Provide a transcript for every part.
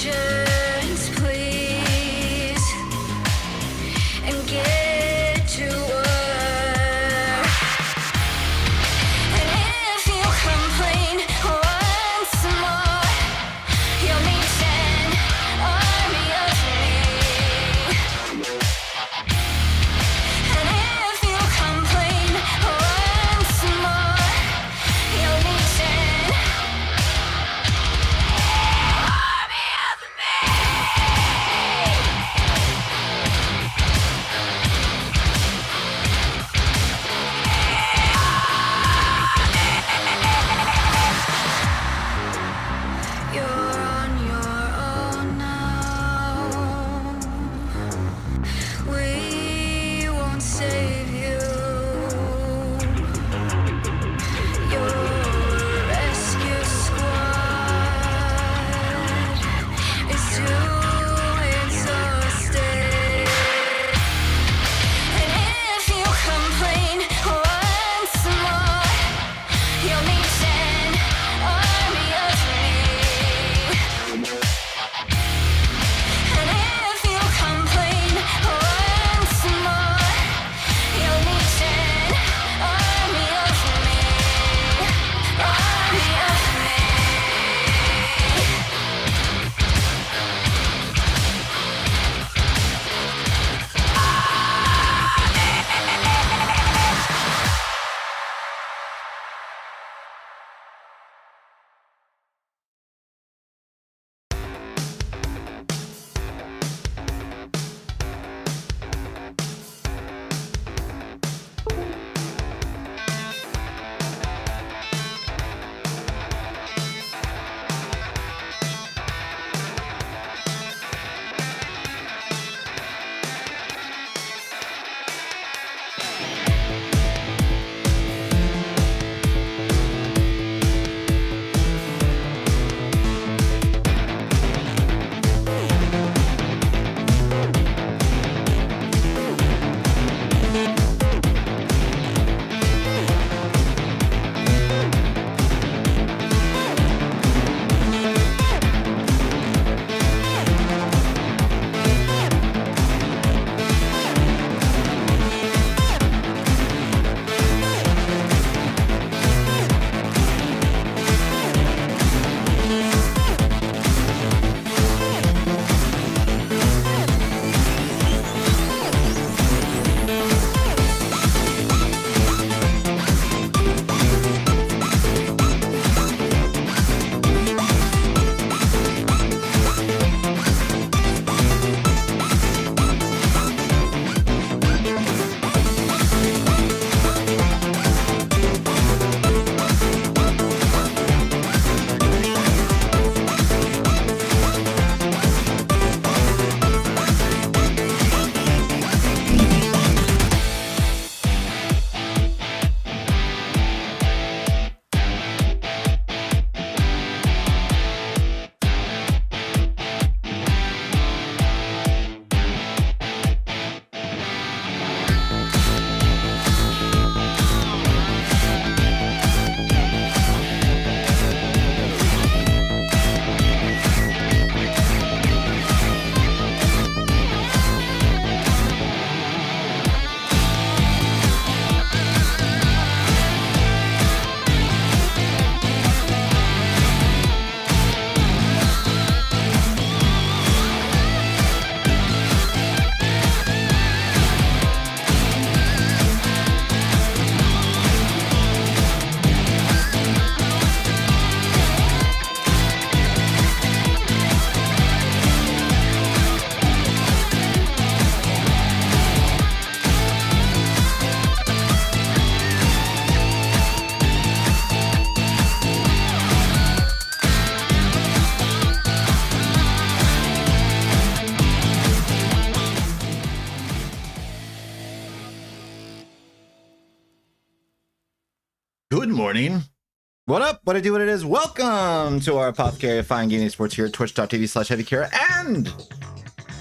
Patience, please, and get to work. And if you complain once more, you'll meet an army of me. And if you complain once more, you'll meet an army of me. You're on your own now. We won't save you. Your rescue squad is too exhausted. And if you complain once more, you'll meet an army of me. And if you complain once more, you'll meet an army of me. Army of me. Good morning. What up? What I do, what it is. Welcome to our Apothecary of Fine Gaming Sports here at twitch.tv/HeavyKira and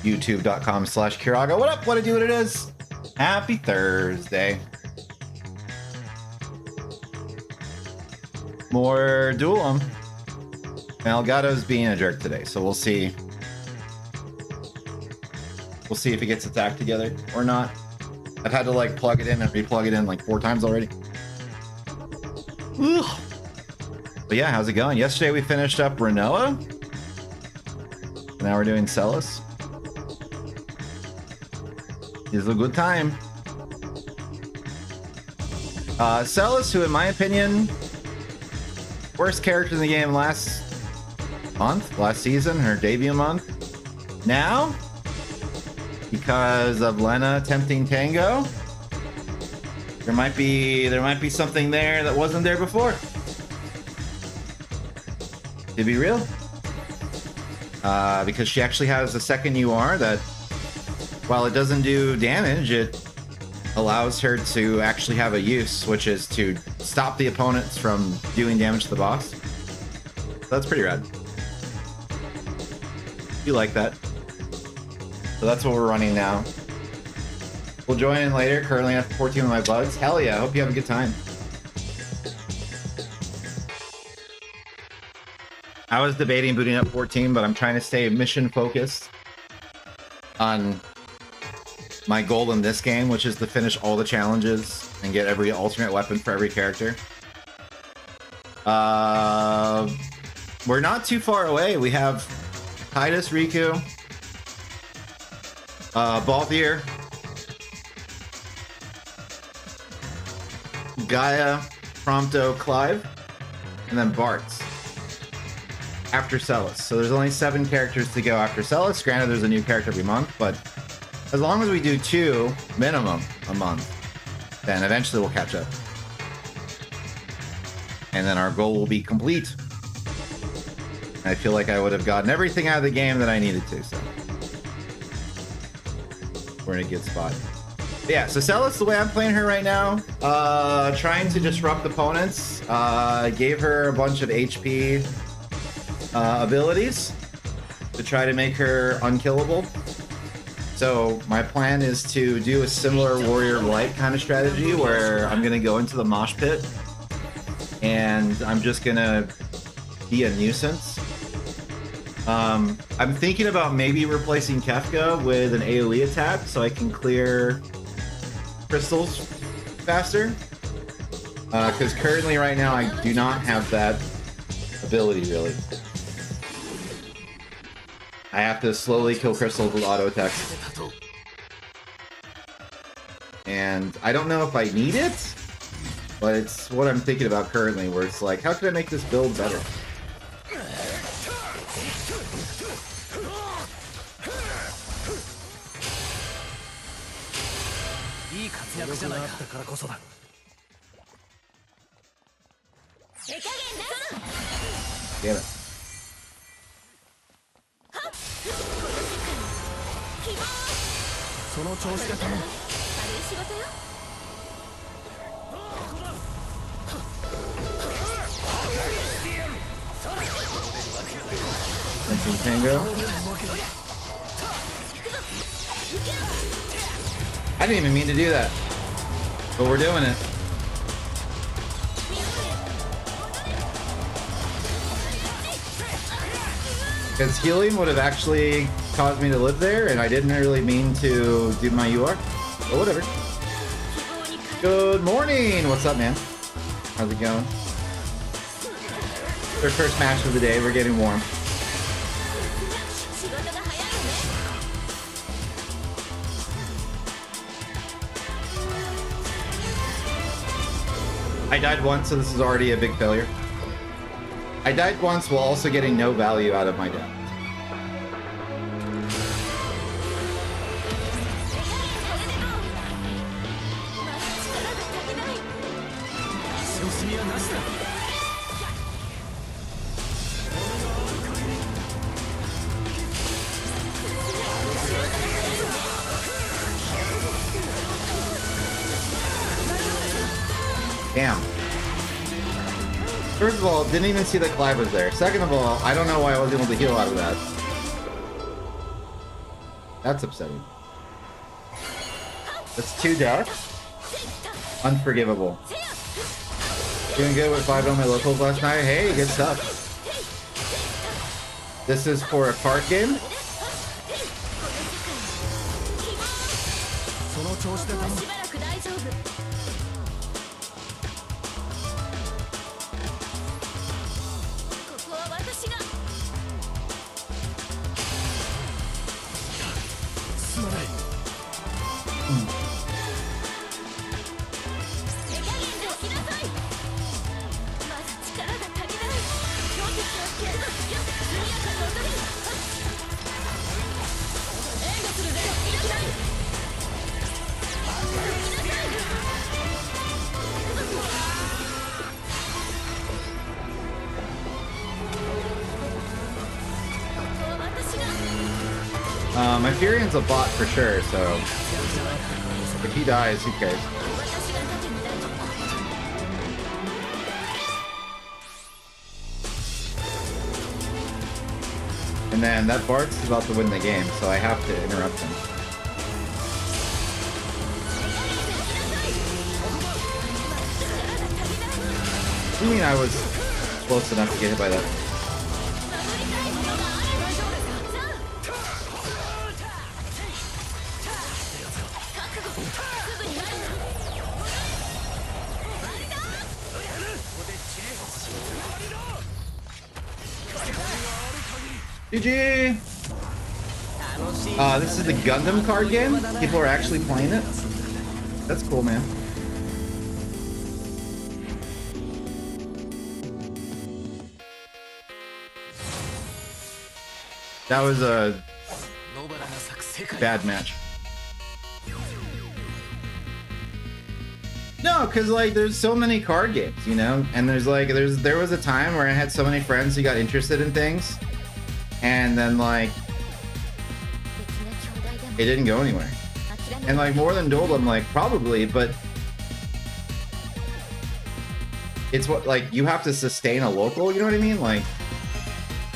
youtube.com/Kiraga. What up? What I do, what it is. Happy Thursday. More Duellum. Elgato's being a jerk today, so we'll see We'll see if it gets attacked together or not. I've had to like plug it in and re-plug it in like 4 times already. Ugh. But yeah, how's it going? Yesterday we finished up Renoa. Now we're doing Celes. It's a good time. Celes, who in my opinion, worst character in the game last season, her debut month. Now, because of Lena tempting Tango, there might be something there that wasn't there before. To be real. Because she actually has a second UR that, while it doesn't do damage, it allows her to actually have a use, which is to stop the opponents from doing damage to the boss. So that's pretty rad. You like that. So that's what we're running now. We'll join in later. Currently at 14 with my buds. Hell yeah, I hope you have a good time. I was debating booting up 14, but I'm trying to stay mission focused on my goal in this game, which is to finish all the challenges and get every alternate weapon for every character. We're not too far away. We have Titus, Riku, Balthier, Gaia, Prompto, Clive, and then Bart's after Celes. So there's only 7 characters to go after Celes. Granted, there's a new character every month, but as long as we do 2 minimum a month, then eventually we'll catch up. And then our goal will be complete. I feel like I would have gotten everything out of the game that I needed to, so we're in a good spot. But yeah, so Celes, the way I'm playing her right now, trying to disrupt opponents. Gave her a bunch of HP abilities to try to make her unkillable. So my plan is to do a similar Warrior Light kind of strategy where I'm going to go into the mosh pit and I'm just going to be a nuisance. I'm thinking about maybe replacing Kefka with an AoE attack so I can clear crystals faster. Because currently right now I do not have that ability really. I have to slowly kill crystals with auto attacks. And I don't know if I need it, but it's what I'm thinking about currently, where it's like, how can I make this build better? Damn it. Tango. I didn't even mean to do that, but we're doing it. Because healing would have actually caused me to live there, and I didn't really mean to do my UR. But whatever. Good morning! What's up, man? How's it going? Our first match of the day. We're getting warm. I died once, so this is already a big failure. I died once while also getting no value out of my death. Damn. First of all, didn't even see that Clive was there. Second of all, I don't know why I wasn't able to heal out of that. That's upsetting. That's 2 dark. Unforgivable. Doing good with 5 on my locals last night. Hey, good stuff. This is for a card game? しばらく大丈夫。ここは私が。すまない。手加減で起きなさい。まず力が足りない。強敵を消す。速やかに踊り。援護するぜ。いらっしゃい。行きなさい。ここは私が。My Furion's a bot for sure, so if he dies, who cares? 私が盾になる。And then that Bart's about to win the game, so I have to interrupt him. What do you mean I was close enough to get hit by that? 守りたいものがあれば。じゃあ覚悟。すぐに参る。GG! This is the Gundam card game? People are actually playing it? That's cool, man. That was a bad match. No, because like there's so many card games, you know, and there was a time where I had so many friends who got interested in things, and then like it didn't go anywhere. And like more than Duellum, like probably, but it's what like you have to sustain a local, you know what I mean? Like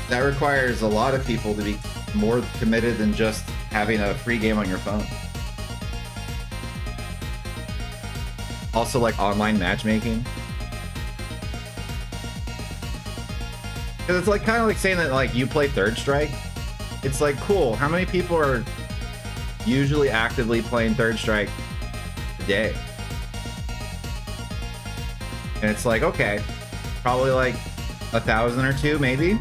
that requires a lot of people to be more committed than just having a free game on your phone. Also like online matchmaking. Because it's like kind of like saying that like you play Third Strike. It's like cool. How many people are usually actively playing Third Strike a day? And it's like, okay, probably like 1,000 or 2 maybe.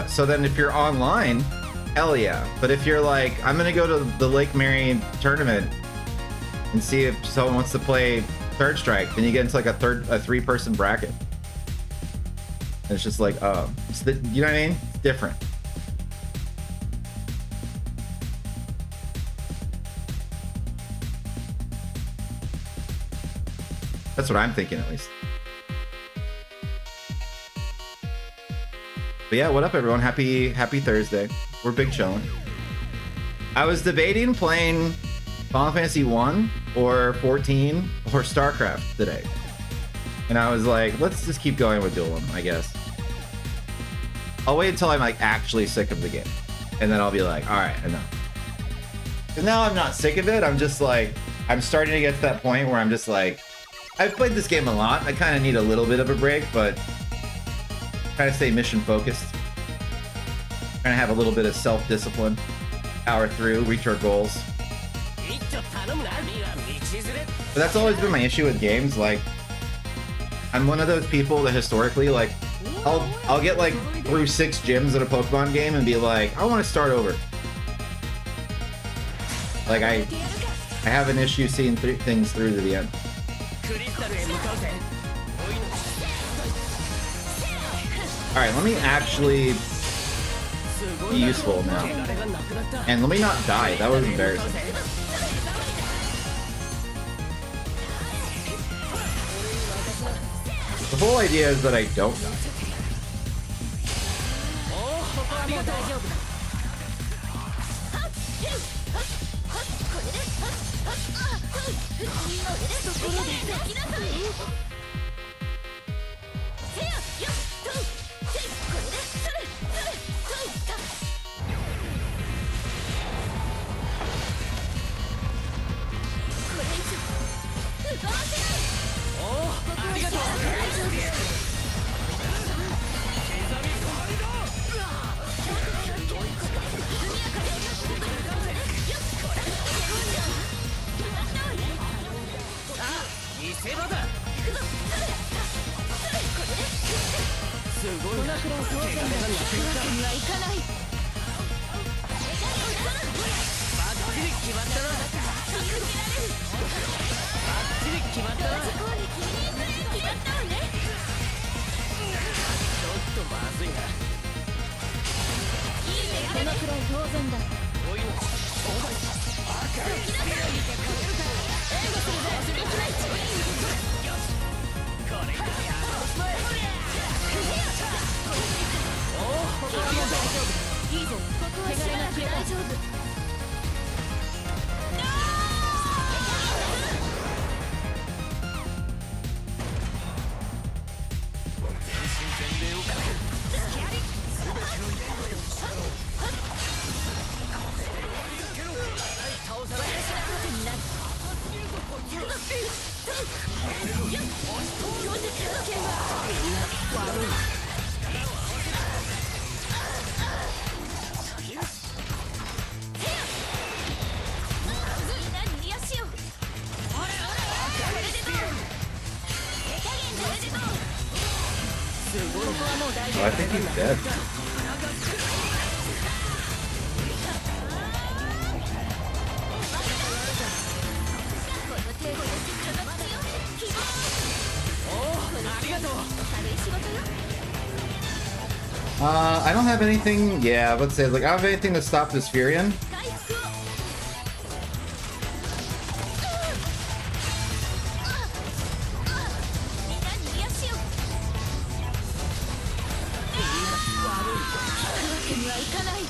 So then if you're online, hell yeah. But if you're like, I'm gonna go to the Lake Mary tournament and see if someone wants to play Third Strike, then you get into like a 3-person bracket. And it's just like, you know what I mean? It's different. That's what I'm thinking, at least. But yeah, what up, everyone? Happy Thursday. We're big chillin'. I was debating playing Final Fantasy 1 or 14 or StarCraft today. And I was like, let's just keep going with Duellum, I guess. I'll wait until I'm like actually sick of the game. And then I'll be like, all right, enough. And now I'm not sick of it. I'm just like, I'm starting to get to that point where I'm just like, I've played this game a lot. I kind of need a little bit of a break, but try to stay mission focused. Trying to have a little bit of self-discipline. Power through, reach our goals. But that's always been my issue with games. Like, I'm one of those people that historically, like, I'll get like through 6 gyms in a Pokemon game and be like, I want to start over. Like, I have an issue seeing things through to the end. Alright, let me actually be useful now. And let me not die. That was embarrassing. The whole idea is that I don't die. くらい当然だ。引くわけにはいかない。バッチリ決まったな。続けられる。バッチリ決まったな。同時攻撃決まったわね。ちょっとまずいな。このくらい当然だ。おいのそうだ。どきなさい。援護するぜ。行きまいち。これがやろうぜ。おお、ここはもう大丈夫。いいぞ。ここはしばらく大丈夫。全身全霊をかける。全ての言語よ。倒さない。私が盾になる。標的条件はみんな悪い。みんな逃がしよう。これでどう。手加減これでどう。すごい。ここはもう大丈 Oh, I 夫。 think he's dead. この程度でちょっと待つよ。希望。おお、ありがとう。軽い仕事よ。I don't have anything. Yeah, let's say like I don't have anything to stop this Furion. 回復を。みんな逃がしよう。引くわけにはいかない。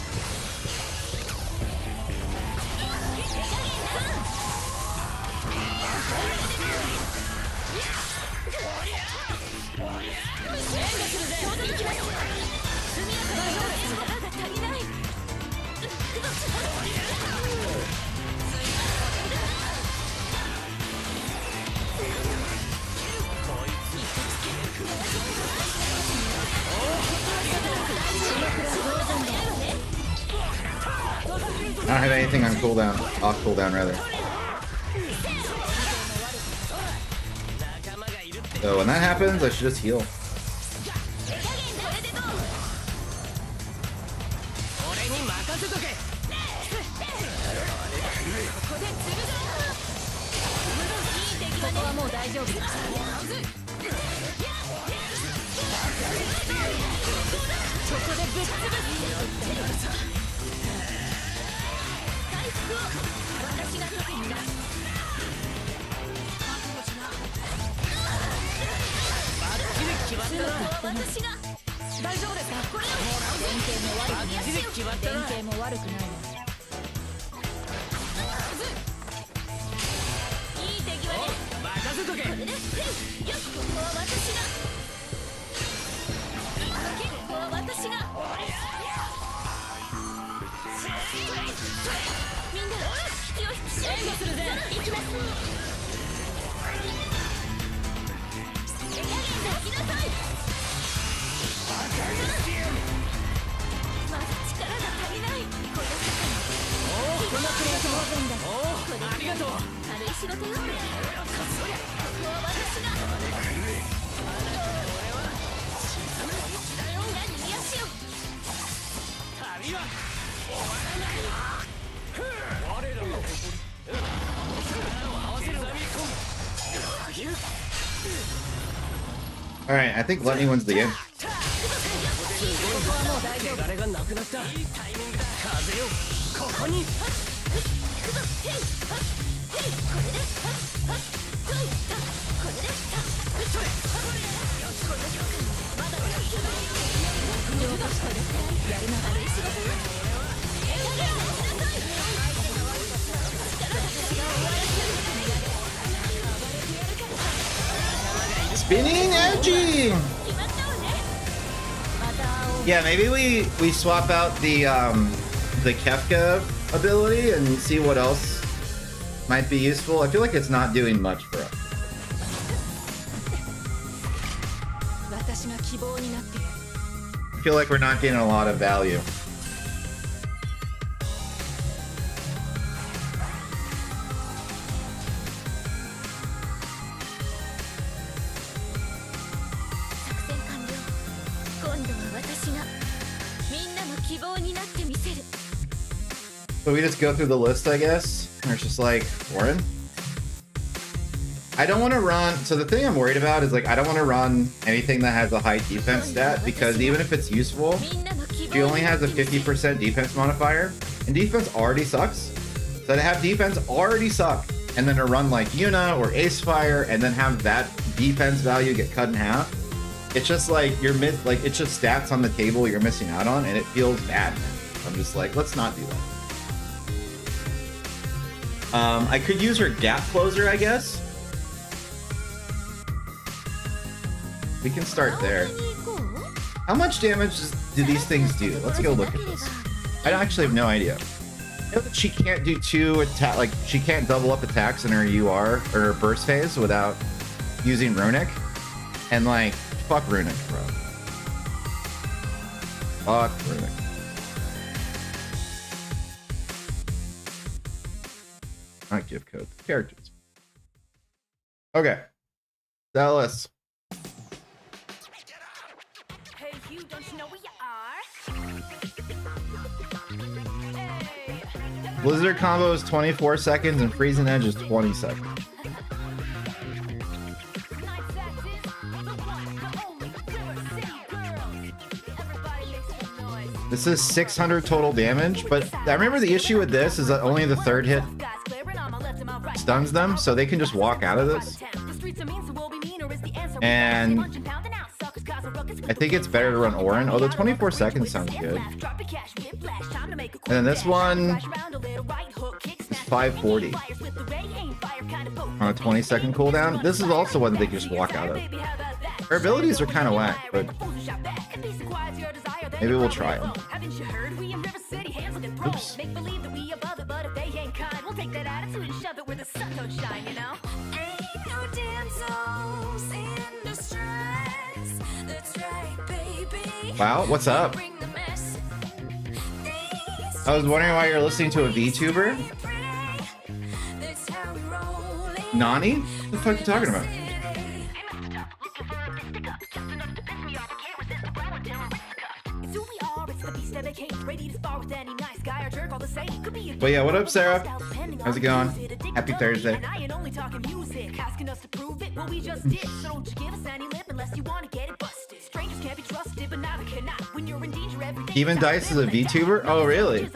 I don't have anything on cooldown. Off cooldown, rather. So when that happens, I should just heal. 俺に任せとけ。ここはもう大丈夫。そこでぶっ潰す。回復を。私が特になる。バッチリ決まったな。私が。大丈夫ですか。これを。連携も悪くない。バッチリ決まったな。連携も悪くないわ。いい手際ね。任せとけ。これで。よし、ここは私が。ここは私が。みんな、気を引き締めて。援護するぜ。行きます。手加減できなさい。まだ力が足りない。この世界。このくらい当然だ。おお、ありがとう。軽い仕事よ。ここは私が。みんな逃がしよう。旅は終わらない。我らが誇り。合わせるぞ。 Alright, I think Lenny wins the game. 誰がなくなった。いいタイミングだ。風よ、ここに。Spinning edging! Yeah, maybe we swap out the Kefka ability and see what else might be useful. I feel like it's not doing much for us. I feel like we're not getting a lot of value. So we just go through the list, I guess. And it's just like, Warren. I don't want to run. So the thing I'm worried about is like, I don't want to run anything that has a high defense stat, because even if it's useful, she only has a 50% defense modifier, and defense already sucks. So to have defense already suck, and then to run like Yuna or Acefire, and then have that defense value get cut in half, it's just like it's just stats on the table you're missing out on, and it feels bad. I'm just like, let's not do that. I could use her gap closer, I guess. We can start there. How much damage do these things do? Let's go look at this. I actually have no idea. I know that she can't do she can't double up attacks in her UR or her burst phase without using Runic. And like, fuck Runic, bro. Fuck Runic. Not gift code. Characters. Okay. Celes. Hey, you, don't you know where you are? Hey. Blizzard combo is 24 seconds and freezing edge is 20 seconds. This is 600 total damage, but I remember the issue with this is that only the third hit stuns them, so they can just walk out of this. And I think it's better to run Orin, although 24 seconds sounds good. And then this one is 540 on a 20-second cooldown. This is also one that they can just walk out of. Her abilities are kind of whack, but maybe we'll try it. Oops. Wow, what's up? I was wondering why you're listening to a VTuber. Nani? What the fuck are you talking about? But yeah, what up, Sarah? How's it going? Happy Thursday. Even Dice is a VTuber? Oh, really?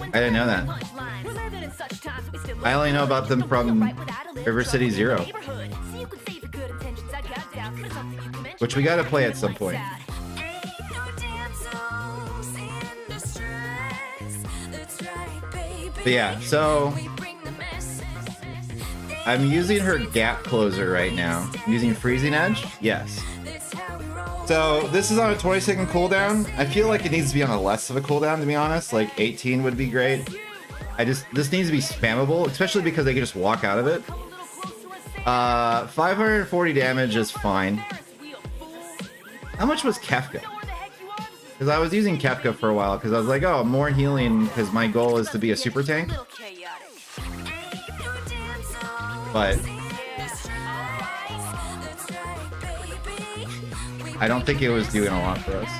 I didn't know that. I only know about them from River City Zero, which we gotta play at some point. But yeah, so I'm using her gap closer right now. I'm using Freezing Edge? Yes. So this is on a 20-second cooldown. I feel like it needs to be on a less of a cooldown, to be honest. Like 18 would be great. This needs to be spammable, especially because they can just walk out of it. 540 damage is fine. How much was Kefka? Because I was using Kefka for a while because I was like, oh, more healing because my goal is to be a super tank. But I don't think it was doing a lot for us.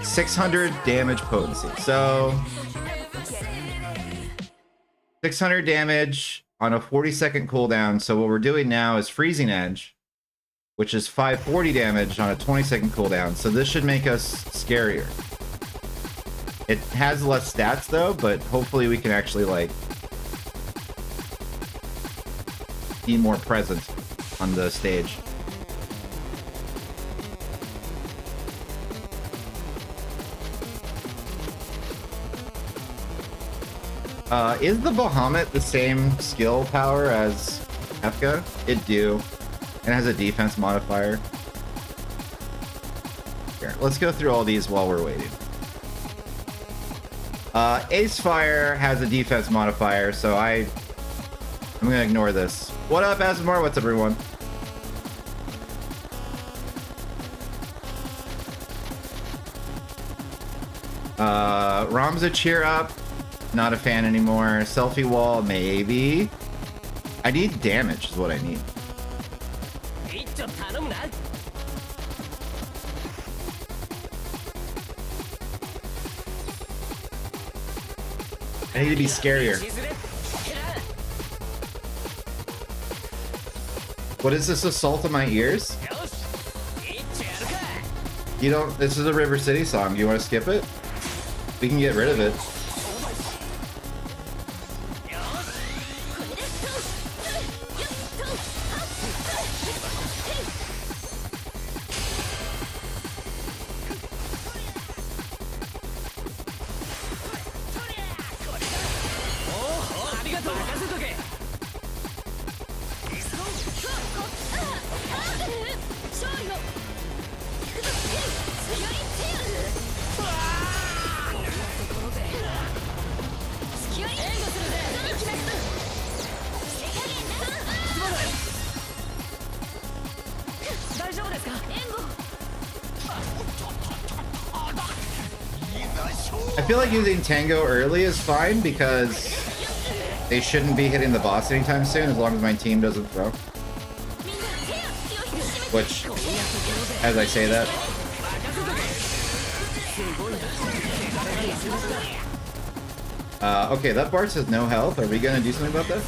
600 damage potency. So 600 damage on a 40-second cooldown. So what we're doing now is Freezing Edge, which is 540 damage on a 20-second cooldown. So this should make us scarier. It has less stats though, but hopefully we can actually like be more present on the stage. Is the Bahamut the same skill power as Kefka? It do. And has a defense modifier. Here, let's go through all these while we're waiting. Acefire has a defense modifier, so I'm gonna ignore this. What up, Asmar? What's up, everyone? Ramza, cheer up. Not a fan anymore. Selfie wall, maybe. I need damage is what I need. I need to be scarier. What is this assault on my ears? You don't. This is a River City song. You want to skip it? We can get rid of it. I feel like using Tango early is fine because they shouldn't be hitting the boss anytime soon as long as my team doesn't throw. Which, as I say that. Okay, that Bart has no health. Are we gonna do something about that?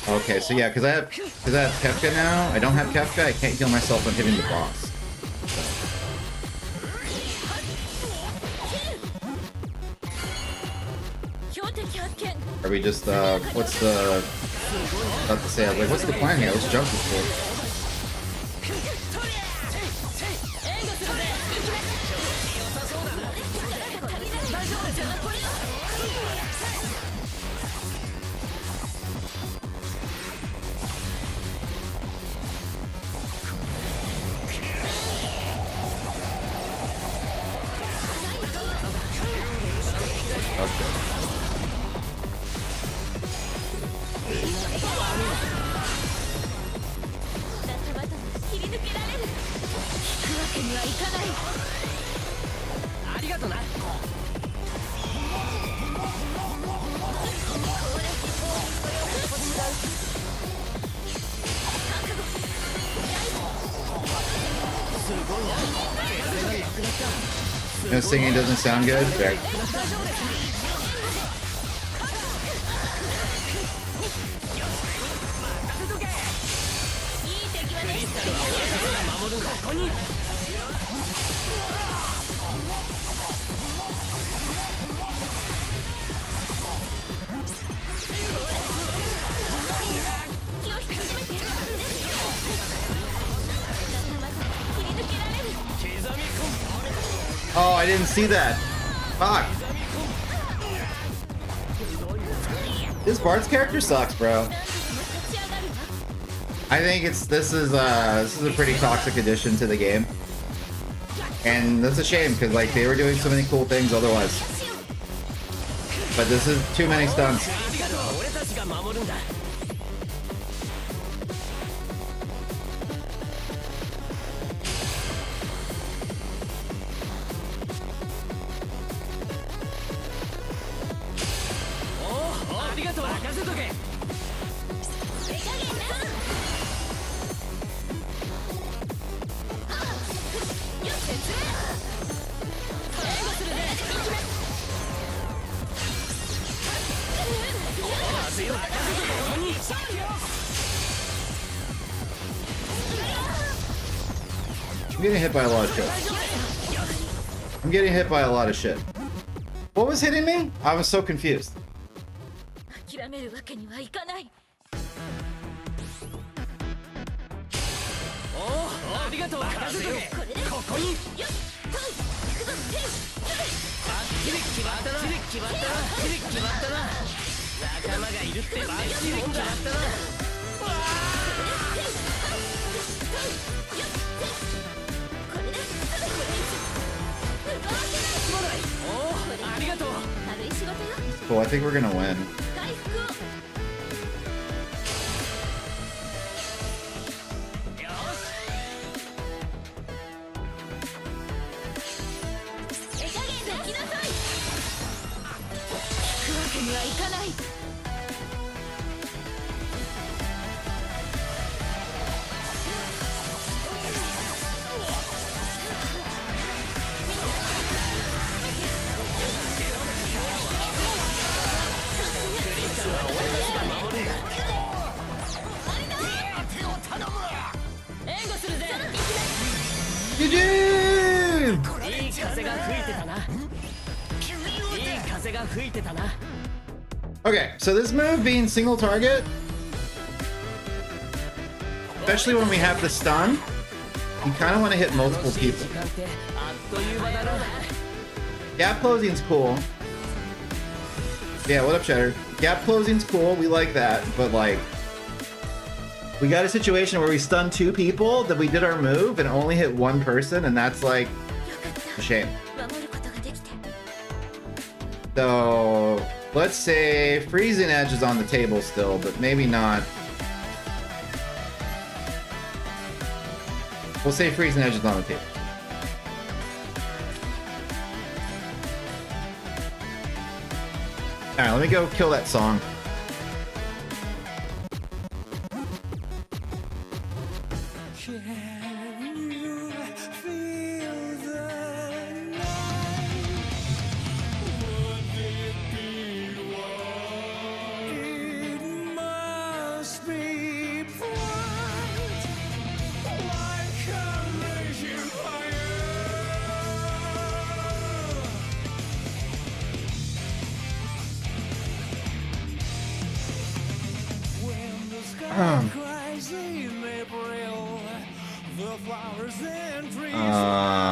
Okay, so yeah, because I have Kefka now. I don't have Kefka. I can't heal myself when hitting the boss. Are we just what's the? About to say, I was like, what's the plan here? Let's jump this for. You know, singing doesn't sound good. Right. Oh, I didn't see that. Fuck. This Bart's character sucks, bro. I think this is a pretty toxic addition to the game. And that's a shame because like they were doing so many cool things otherwise. But this is too many stunts. I'm getting hit by a lot of shit. I'm getting hit by a lot of shit. What was hitting me? I was so confused. これですぐこれ以上動けないすまないおおありがとう軽い仕事よ Cool, I think we're gonna win. 回復をよ手加減できなさい引くわけにはいかない援護するぜ GG! いい風が吹いてたないい風が吹いてたな Okay, so this move being single target, especially when we have the stun, you kind of want to hit multiple 楽しい people. 時間ってあっという間だな Gap closing's cool. Yeah, what up, Cheddar? Gap closing's cool. We like that, but like, we got a situation where we stunned 2 people, that we did our move and only hit 1 person, and that's like よかった a shame. 守ることができて So let's say freezing edge is on the table still, but maybe not. We'll say freezing edge is on the table. All right, let me go kill that song.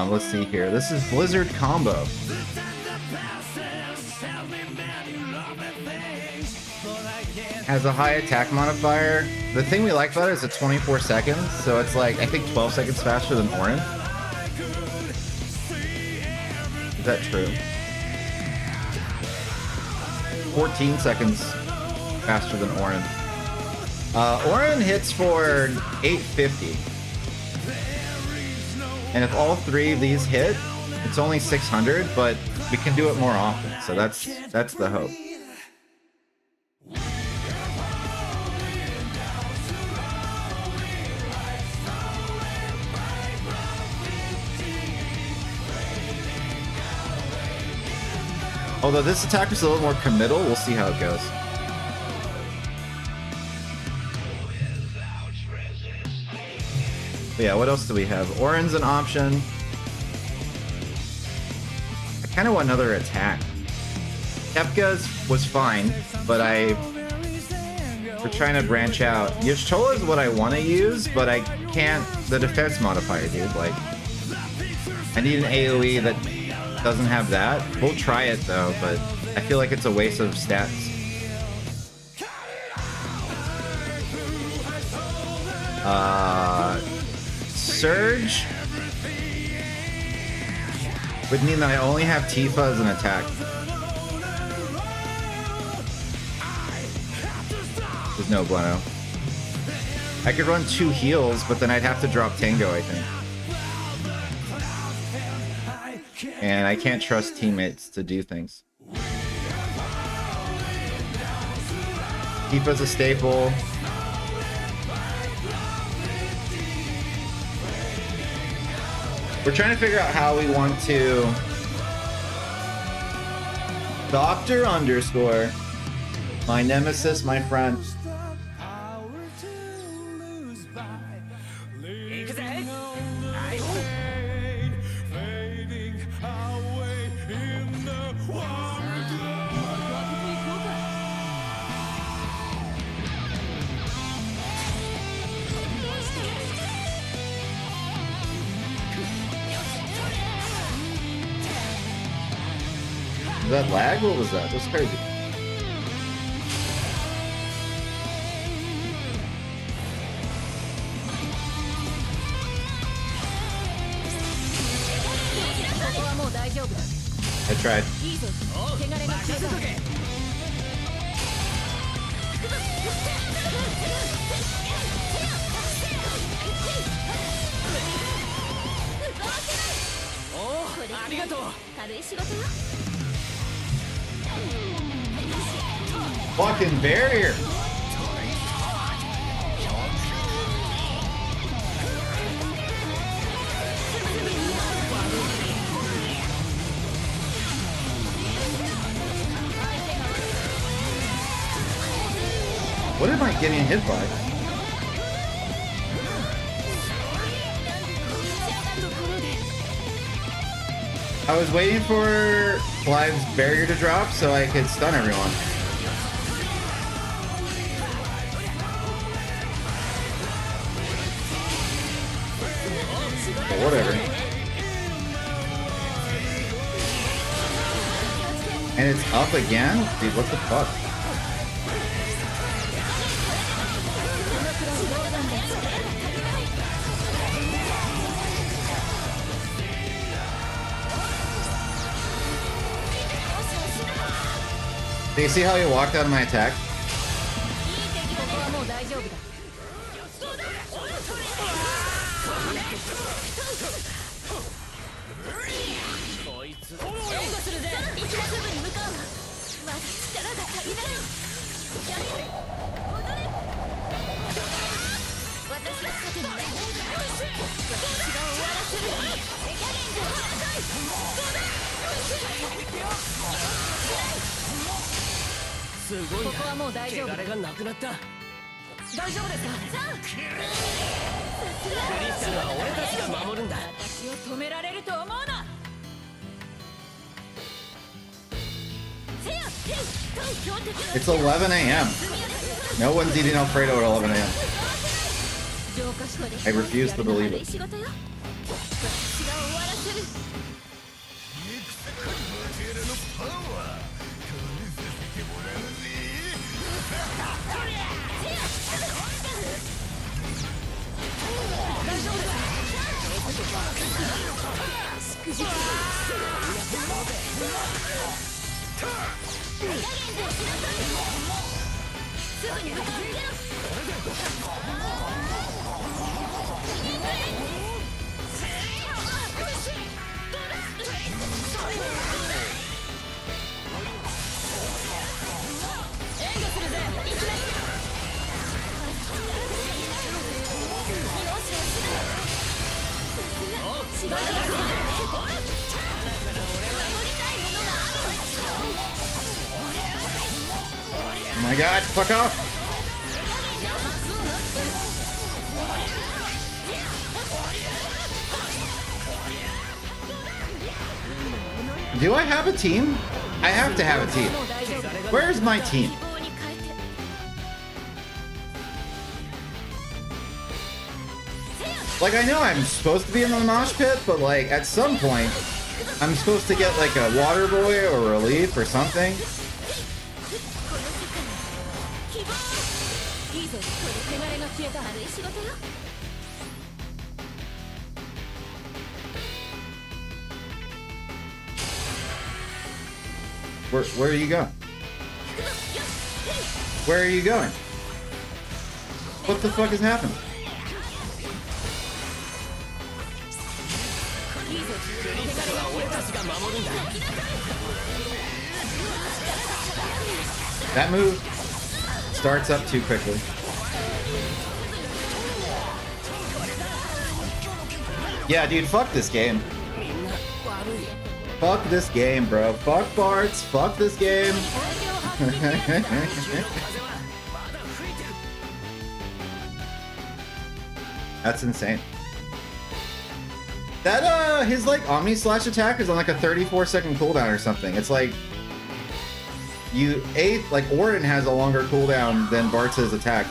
Let's see here. This is Blizzard combo. Has a high attack modifier. The thing we like about it is it's 24 seconds, so it's like I think 12 seconds faster than Orin. Is that true? 14 seconds faster than Orin. Orin hits for 850. And if all 3 of these hit, it's only 600, but we can do it more often. So that's the hope. Although this attack is a little more committal, we'll see how it goes. But yeah, what else do we have? Orin's an option. I kind of want another attack. Kefka's was fine, but we're trying to branch out. Yashola is what I want to use, but I can't. The defense modifier, dude. Like, I need an AoE that doesn't have that. We'll try it though, but I feel like it's a waste of stats. Surge would mean that I only have Tifa as an attack. There's no bueno. I could run 2 heals, but then I'd have to drop Tango, I think. And I can't trust teammates to do things. Tifa's a staple. We're trying to figure out how we want to Doctor underscore my nemesis, my friend. 行くぜWas that lag? What was that? That was crazy. tried. いいぞおう汚れが消えた任せとけおおありがとう軽い仕事よ Fucking barrier. What am I getting hit by? I was waiting for Clive's barrier to drop so I could stun everyone. But whatever. And it's up again? Dude, what the fuck? Do you see how he walked out of my attack? ここはもう大丈夫だ こいつ援護するぜ行き出す部に向かうわまだ力が足りないやれ踊れ私が勝てない私が終わらせるエガレンジすごいなここはもう大丈夫汚れがなくなった大丈夫ですかクリスタルは俺たちが守るんだ私を止められると思うな It's 11 a.m. No one's eating Alfredo at 11 a.m. I refuse to believe it. Oh my god, fuck off! Do I have a team? I have to have a team. Where's my team? Like, I know I'm supposed to be in the mosh pit, but like, at some point, I'm supposed to get like a water boy or relief or something. Where are you going? Where are you going? What the fuck is happening? That move starts up too quickly. Yeah, dude, fuck this game. Fuck this game, bro. Fuck Barts. Fuck this game. That's insane. That, his, like, Omni Slash attack is on, like, a 34-second cooldown or something. It's like... like, Orden has a longer cooldown than Bart's attack.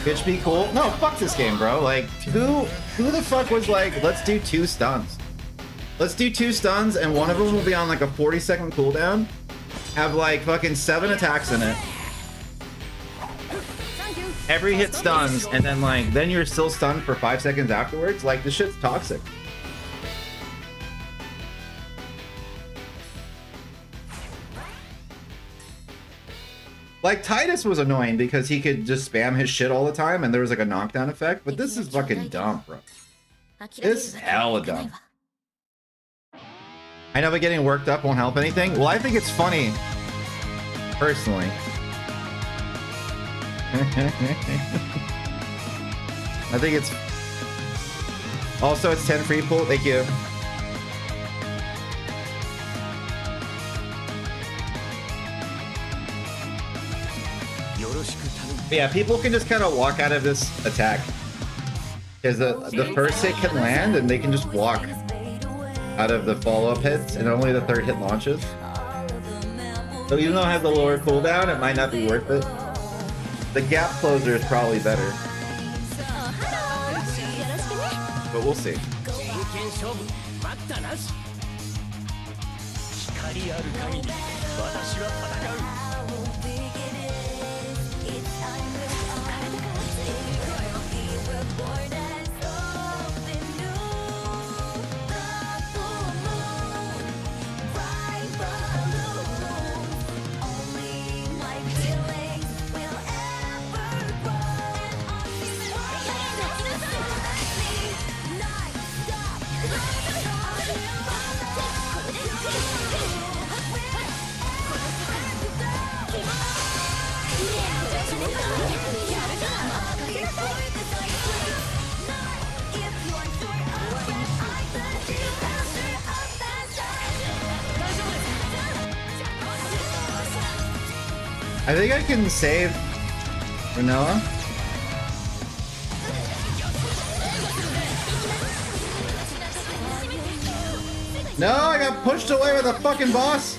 Bitch be cool? No, fuck this game, bro. Like, who the fuck was like, let's do 2 stuns? Let's do 2 stuns, and one of them will be on, like, a 40-second cooldown. Have, like, fucking 7 attacks in it. every hit stuns, and then like then you're still stunned for 5 seconds afterwards. Like this shit's toxic. Like Titus was annoying because he could just spam his shit all the time and there was like a knockdown effect, but this is fucking dumb, bro. This is hella dumb. I know, but getting worked up won't help anything. Well, I think it's funny, personally. I think it's... Also, it's 10 free pull. Thank you. But yeah, people can just kind of walk out of this attack. Because the first hit can land and they can just walk out of the follow-up hits and only the third hit launches. So even though it has a lower cooldown, it might not be worth it. The gap closer is probably better. But we'll see. I think I can save Vanilla. No, I got pushed away with a fucking boss.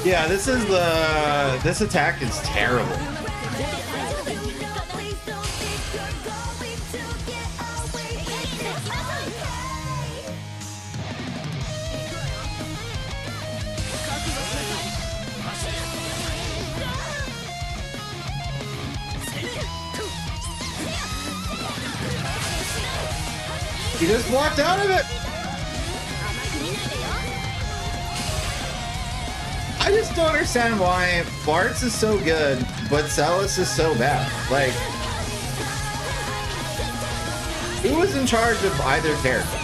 Yeah, this attack is terrible. He just walked out of it. I just don't understand why Bartz is so good, but Celes is so bad. Like, who was in charge of either character?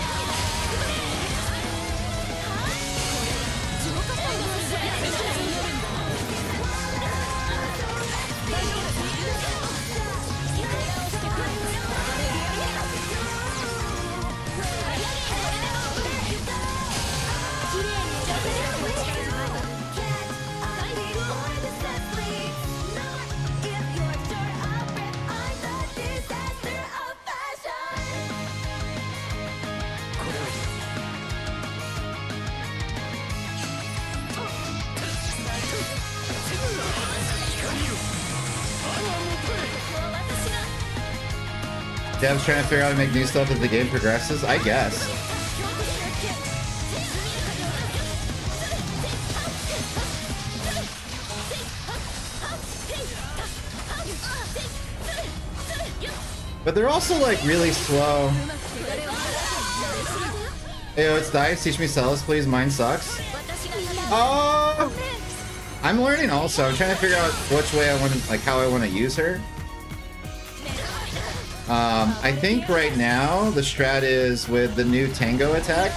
Dev's trying to figure out how to make new stuff as the game progresses, I guess. But they're also like really slow. Hey, yo, it's Dice. Teach me Celes, please. Mine sucks. Oh, I'm learning also. I'm trying to figure out which way I want to, like, how I want to use her. I think right now the strat is with the new Tango attack,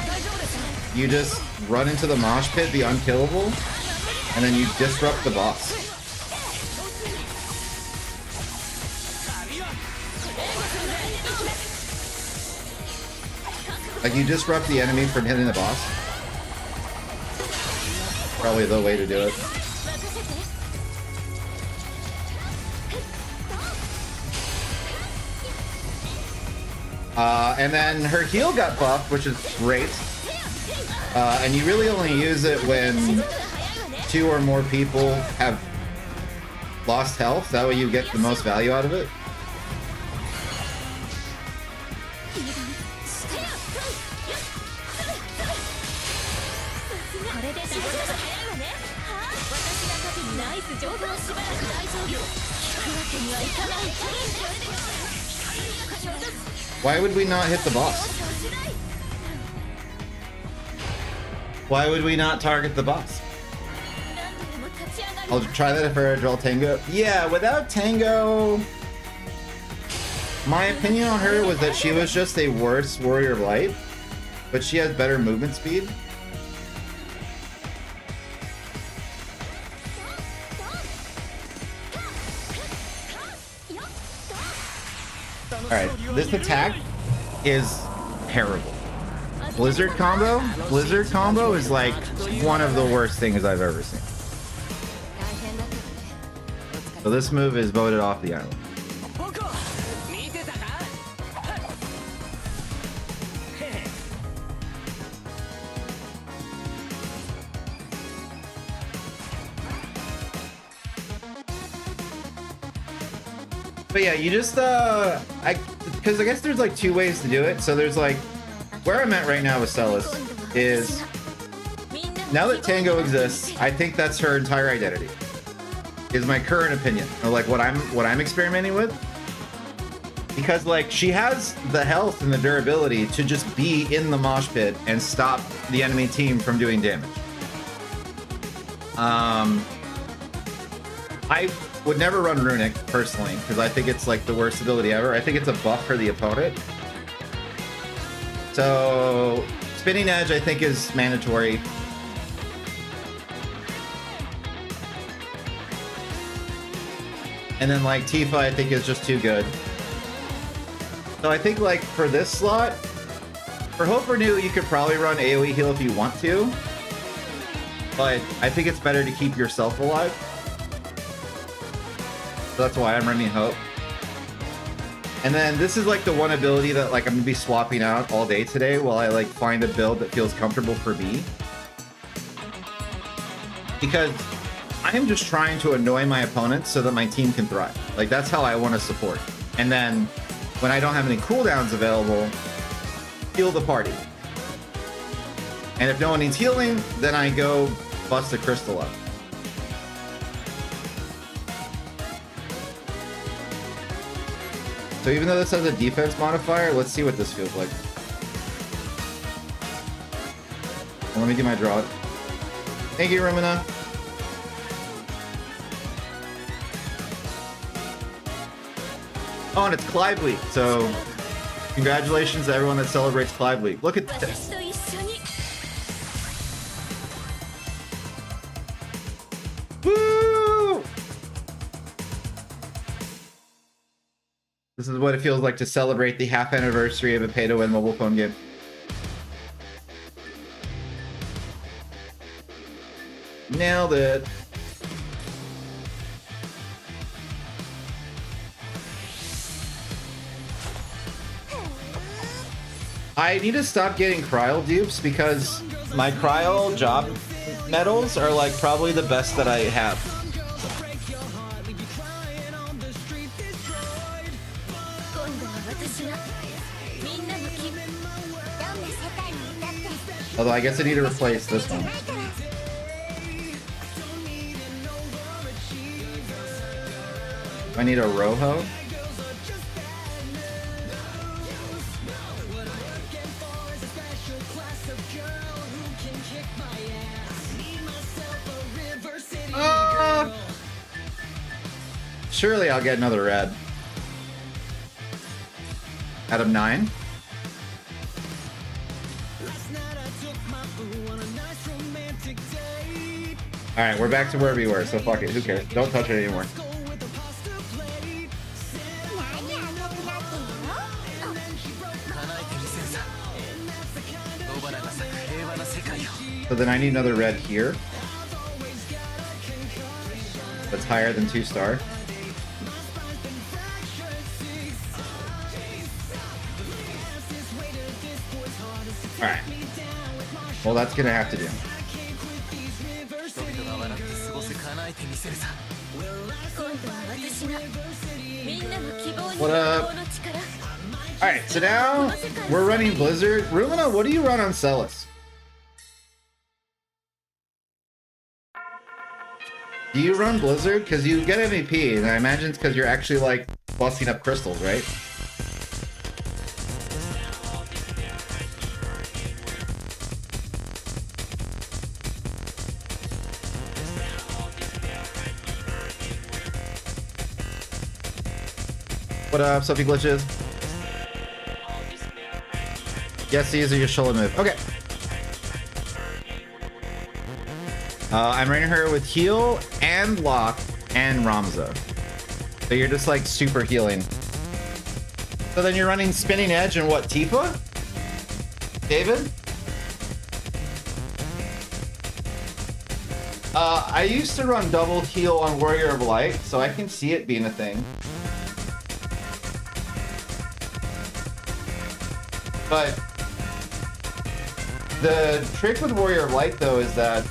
you just run into the mosh pit, be unkillable, and then you disrupt the boss. Like, you disrupt the enemy from hitting the boss. Probably the way to do it. And then her heal got buffed, which is great. And you really only use it when 2 or more people have lost health. That way you get the most value out of it. Why would we not hit the boss? Why would we not target the boss? I'll try that if I draw Tango. Yeah, without Tango, my opinion on her was that she was just a worse Warrior of Light, but she has better movement speed. Alright, this attack is terrible. Blizzard combo? Blizzard combo is like one of the worst things I've ever seen. So this move is voted off the island. But yeah, you just because I guess there's like 2 ways to do it. So there's like, where I'm at right now with Celes is, now that Tango exists, I think that's her entire identity. Is my current opinion of like what I'm experimenting with. Because like she has the health and the durability to just be in the mosh pit and stop the enemy team from doing damage. I would never run Runic personally because I think it's like the worst ability ever. I think it's a buff for the opponent. So Spinning Edge I think is mandatory. And then like Tifa I think is just too good. So I think like for this slot, for Hope Renew you could probably run AoE heal if you want to. But I think it's better to keep yourself alive. So that's why I'm running Hope. And then this is like the one ability that like I'm gonna be swapping out all day today while I like find a build that feels comfortable for me. Because I am just trying to annoy my opponents so that my team can thrive. Like that's how I want to support. And then when I don't have any cooldowns available, heal the party. And if no one needs healing, then I go bust a crystal up. So even though this has a defense modifier, let's see what this feels like. Well, let me get my draw. Thank you, Rumina. Oh, and it's Clive Week, so congratulations to everyone that celebrates Clive Week. Look at this. Woo! This is what it feels like to celebrate the half anniversary of a pay-to-win mobile phone game. Nailed it. I need to stop getting Cryol dupes because my Cryol job medals are like probably the best that I have. Although I guess I need to replace this one. I need a Roho. Surely I'll get another red. Out of 9. Alright, we're back to where we were, so fuck it. Who cares? Don't touch it anymore. So then I need another red here. That's higher than 2-star. Well, that's gonna have to do. 人々が笑って過ごせ叶えてみせるさ。今度は私がみんなの希望に What な up? るの力 Alright, so now we're running Blizzard. Rumina, what do you run on Celes? Do you run Blizzard? Because you get MVP, and I imagine it's because you're actually like busting up crystals, right? What up, Sophie Glitches? Yes, these are your shoulder move. Okay. I'm running her with heal and lock and Ramza. So you're just like super healing. So then you're running spinning edge and what, Tifa? David? I used to run double heal on Warrior of Light, so I can see it being a thing. But the trick with Warrior of Light though is that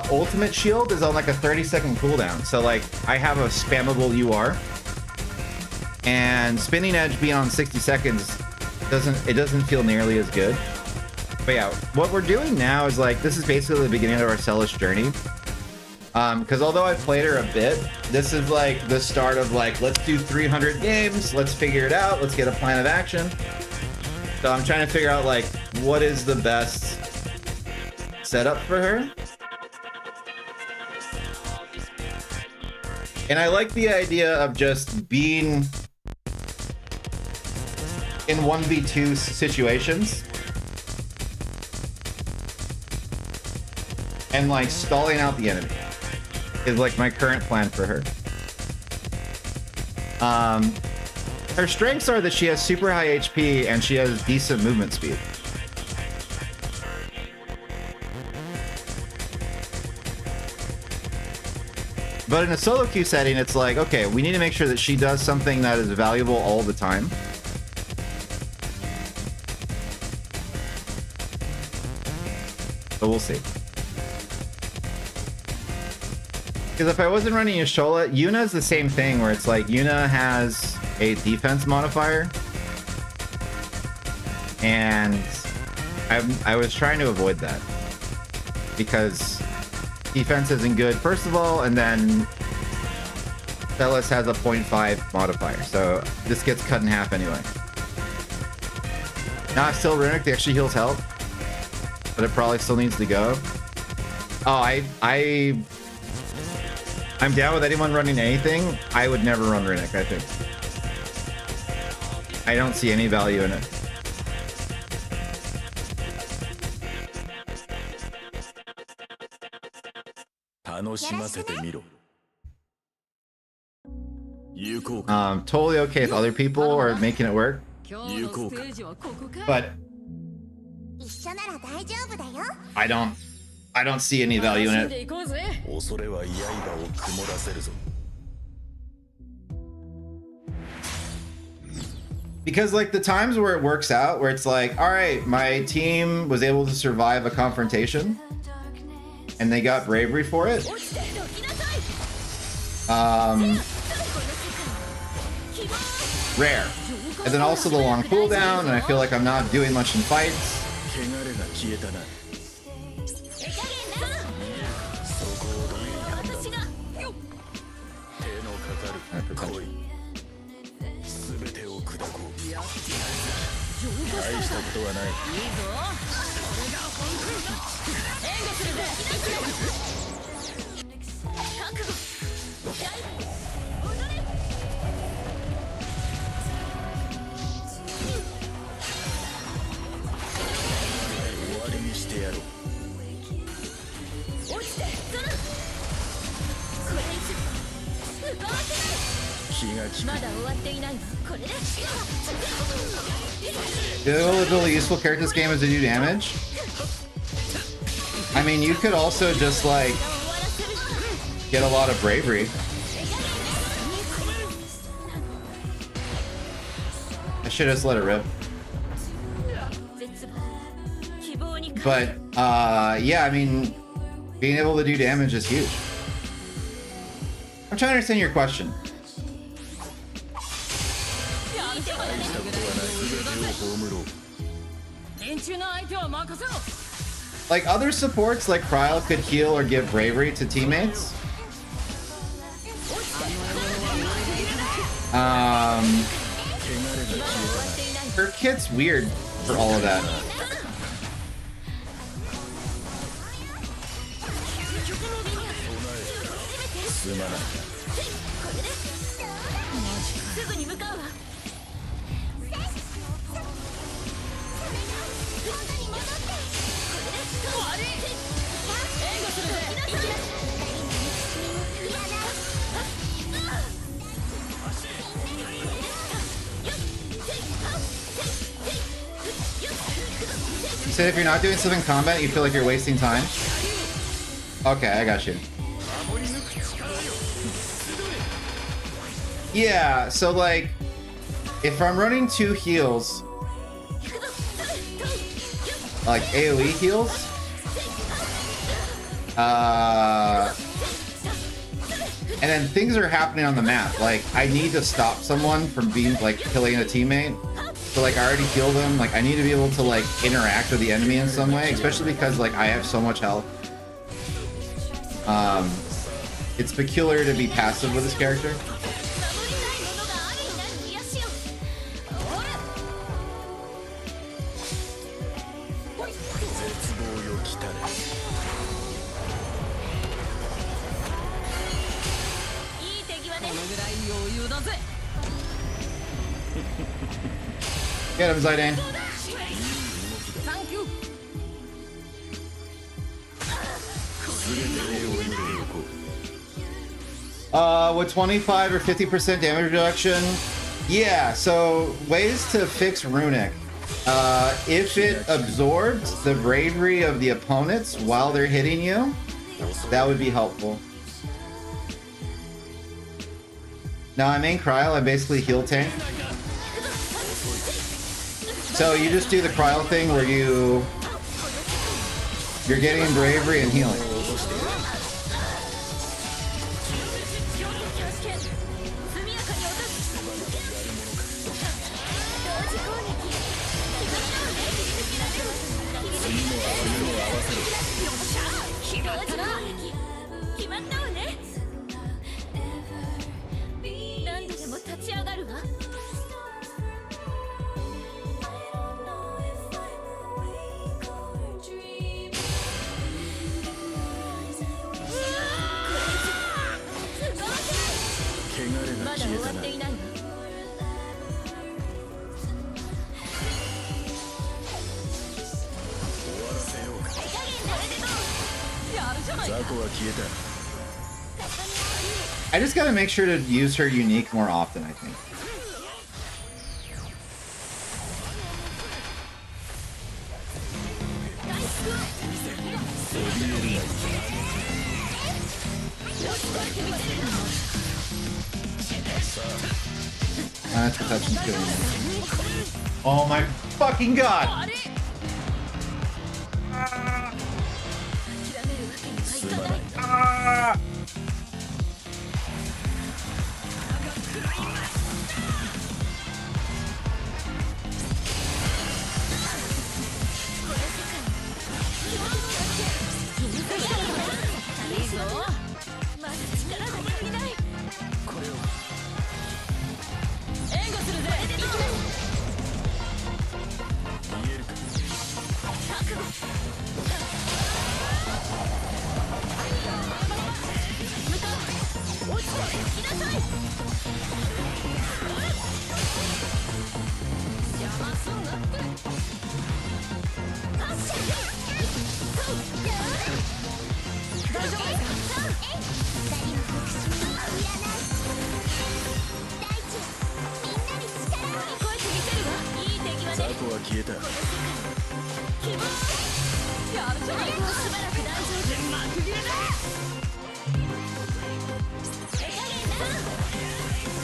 ultimate shield is on like a 30-second cooldown. So like I have a spammable UR, and spinning edge being on 60 seconds doesn't feel nearly as good. But yeah, what we're doing now is like this is basically the beginning of our Celes journey. Because although I've played her a bit, this is like the start of like let's do 300 games, let's figure it out, let's get a plan of action. So I'm trying to figure out like what is the best setup for her. And I like the idea of just being in 1v2 situations and like stalling out the enemy is like my current plan for her. Her strengths are that she has super high HP and she has decent movement speed. But in a solo queue setting, it's like, okay, we need to make sure that she does something that is valuable all the time. So we'll see. Because if I wasn't running Yashola, Yuna's the same thing, where it's like Yuna has a defense modifier. And I was trying to avoid that. Because defense isn't good, first of all, and then Celes has a 0.5 modifier, so this gets cut in half anyway. Nah, still Runic, the extra heals help, but it probably still needs to go. Oh, I'm down with anyone running anything. I would never run Runic, I think. I don't see any value in it. Totally okay if other people are making it work, but I don't see any value in it. Because like the times where it works out, where it's like, all right, my team was able to survive a confrontation and they got bravery for it. Rare. And then also the long cooldown, and I feel like I'm not doing much in fights. The only really useful character in this game is to do damage. I mean, you could also just like get a lot of bravery. I should just let it rip. But yeah, I mean, being able to do damage is huge. I'm trying to understand your question. Like other supports like Cryo could heal or give bravery to teammates. Her kit's weird for all of that. You said if you're not doing something in combat, you feel like you're wasting time? Okay, I got you. Yeah, so like, if I'm running 2 heals, like AoE heals, and then things are happening on the map, like I need to stop someone from being like killing a teammate. So like I already healed him, like I need to be able to like interact with the enemy in some way, especially because like I have so much health. It's peculiar to be passive with this character. Get him, Zidane. With 25 or 50% damage reduction? Yeah, so ways to fix Runic. If it absorbs the bravery of the opponents while they're hitting you, that would be helpful. Now I main Cryo, I basically heal tank. So you just do the Cryo thing where you're getting bravery and healing. I just gotta make sure to use her unique more often, I think. That's protection killing me. Oh my fucking god!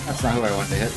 That's not who I want to hit.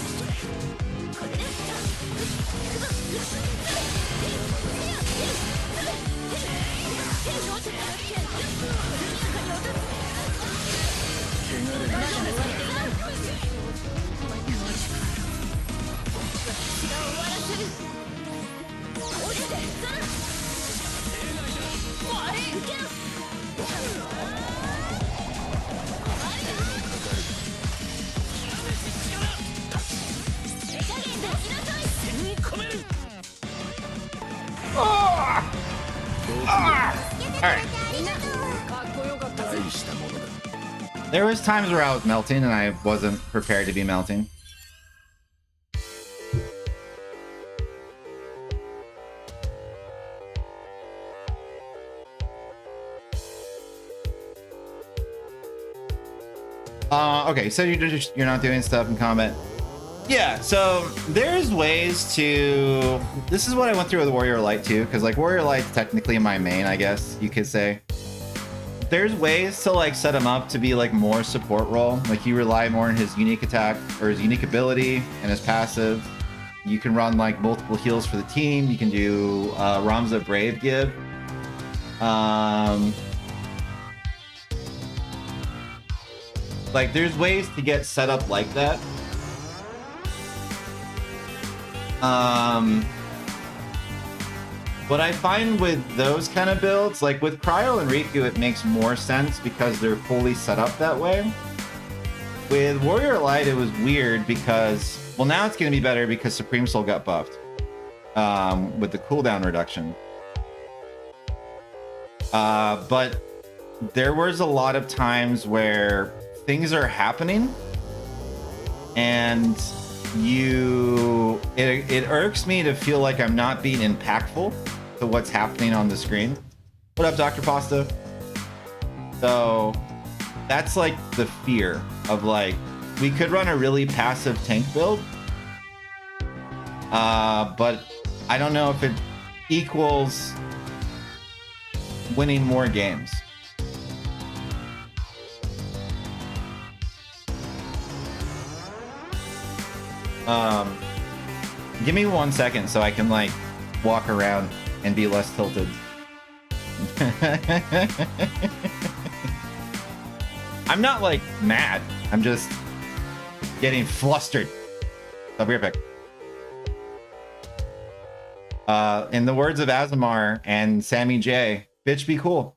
Alright. There was times where I was melting and I wasn't prepared to be melting. Okay, so you're not doing stuff in combat. Yeah, so there's ways to... This is what I went through with Warrior Light too, because like Warrior Light's technically my main, I guess you could say. There's ways to like set him up to be like more support role. Like you rely more on his unique attack or his unique ability and his passive. You can run like multiple heals for the team. You can do Ramza Brave give. Like there's ways to get set up like that. What I find with those kind of builds, like with Cryo and Riku, it makes more sense because they're fully set up that way. With Warrior Light, it was weird because, well, now it's going to be better because Supreme Soul got buffed with the cooldown reduction. But there was a lot of times where things are happening and it irks me to feel like I'm not being impactful to what's happening on the screen. What up, Dr. Pasta? So that's like the fear of like, we could run a really passive tank build, but I don't know if it equals winning more games. Give me 1 second so I can like walk around and be less tilted. I'm not like mad. I'm just getting flustered. I'll be right back. In the words of Azamar and Sammy J, bitch be cool.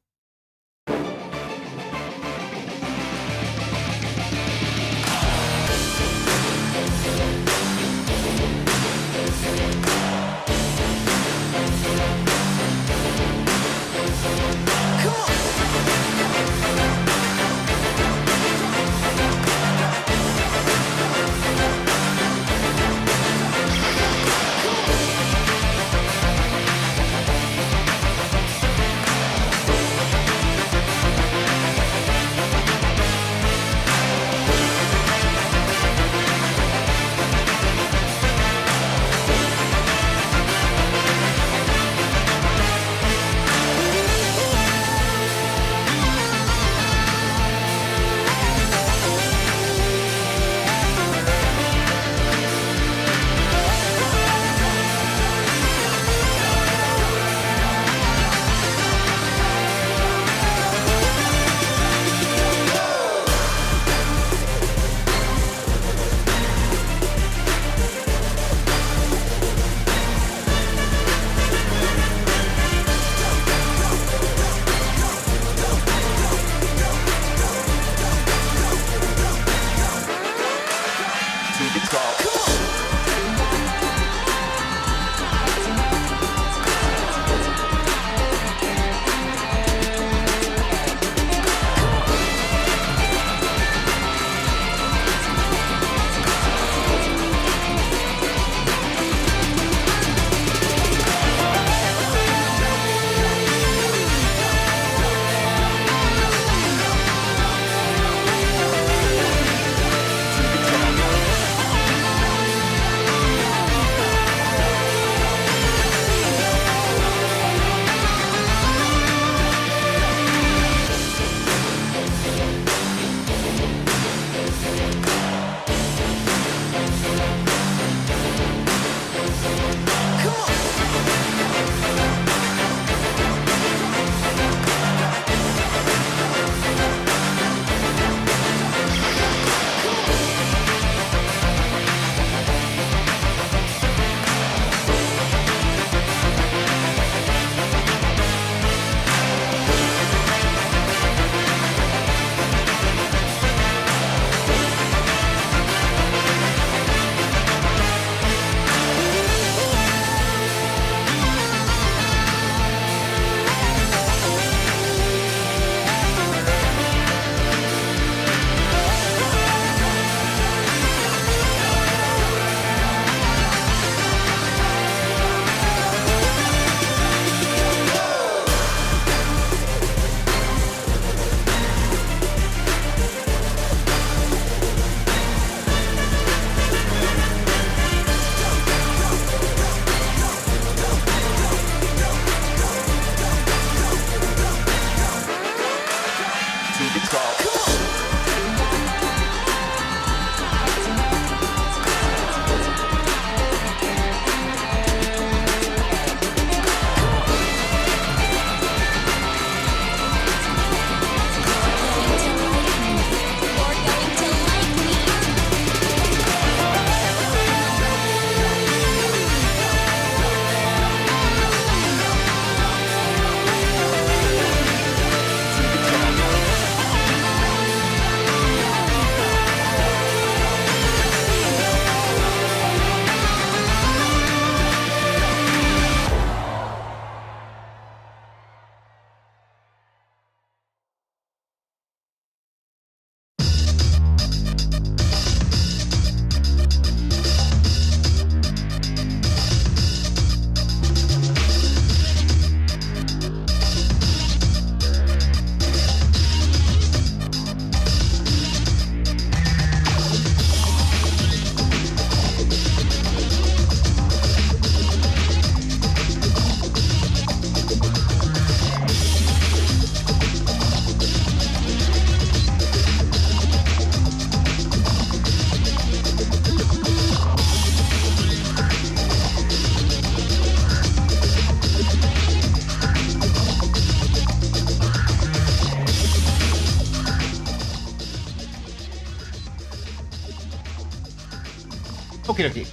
Okie dokie.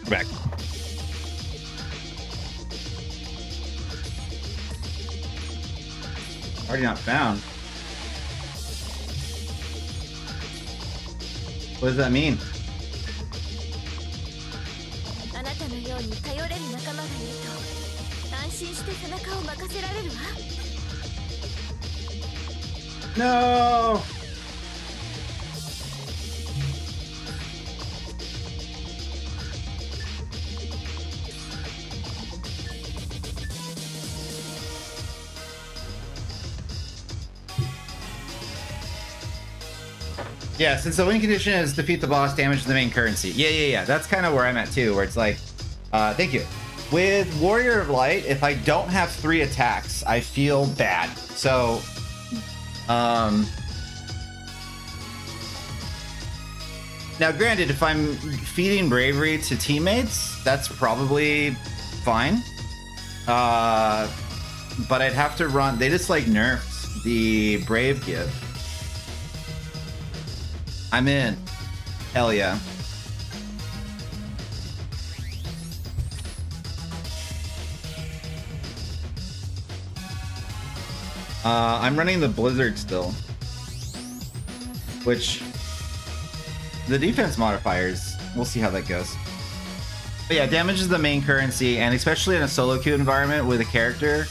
We're back. Already not found. What does that mean? あなたのように頼れる仲間がいると安心して背中を任せられるわ。 No! Yeah, since the win condition is defeat the boss, damage the main currency. Yeah. That's kind of where I'm at too, where it's like, thank you. With Warrior of Light, if I don't have 3 attacks, I feel bad. So, now granted, if I'm feeding bravery to teammates, that's probably fine. But I'd have to run. They just like nerfed the brave give. I'm in. Hell yeah. I'm running the Blizzard still. Which... the defense modifiers, we'll see how that goes. But yeah, damage is the main currency, and especially in a solo queue environment with a character.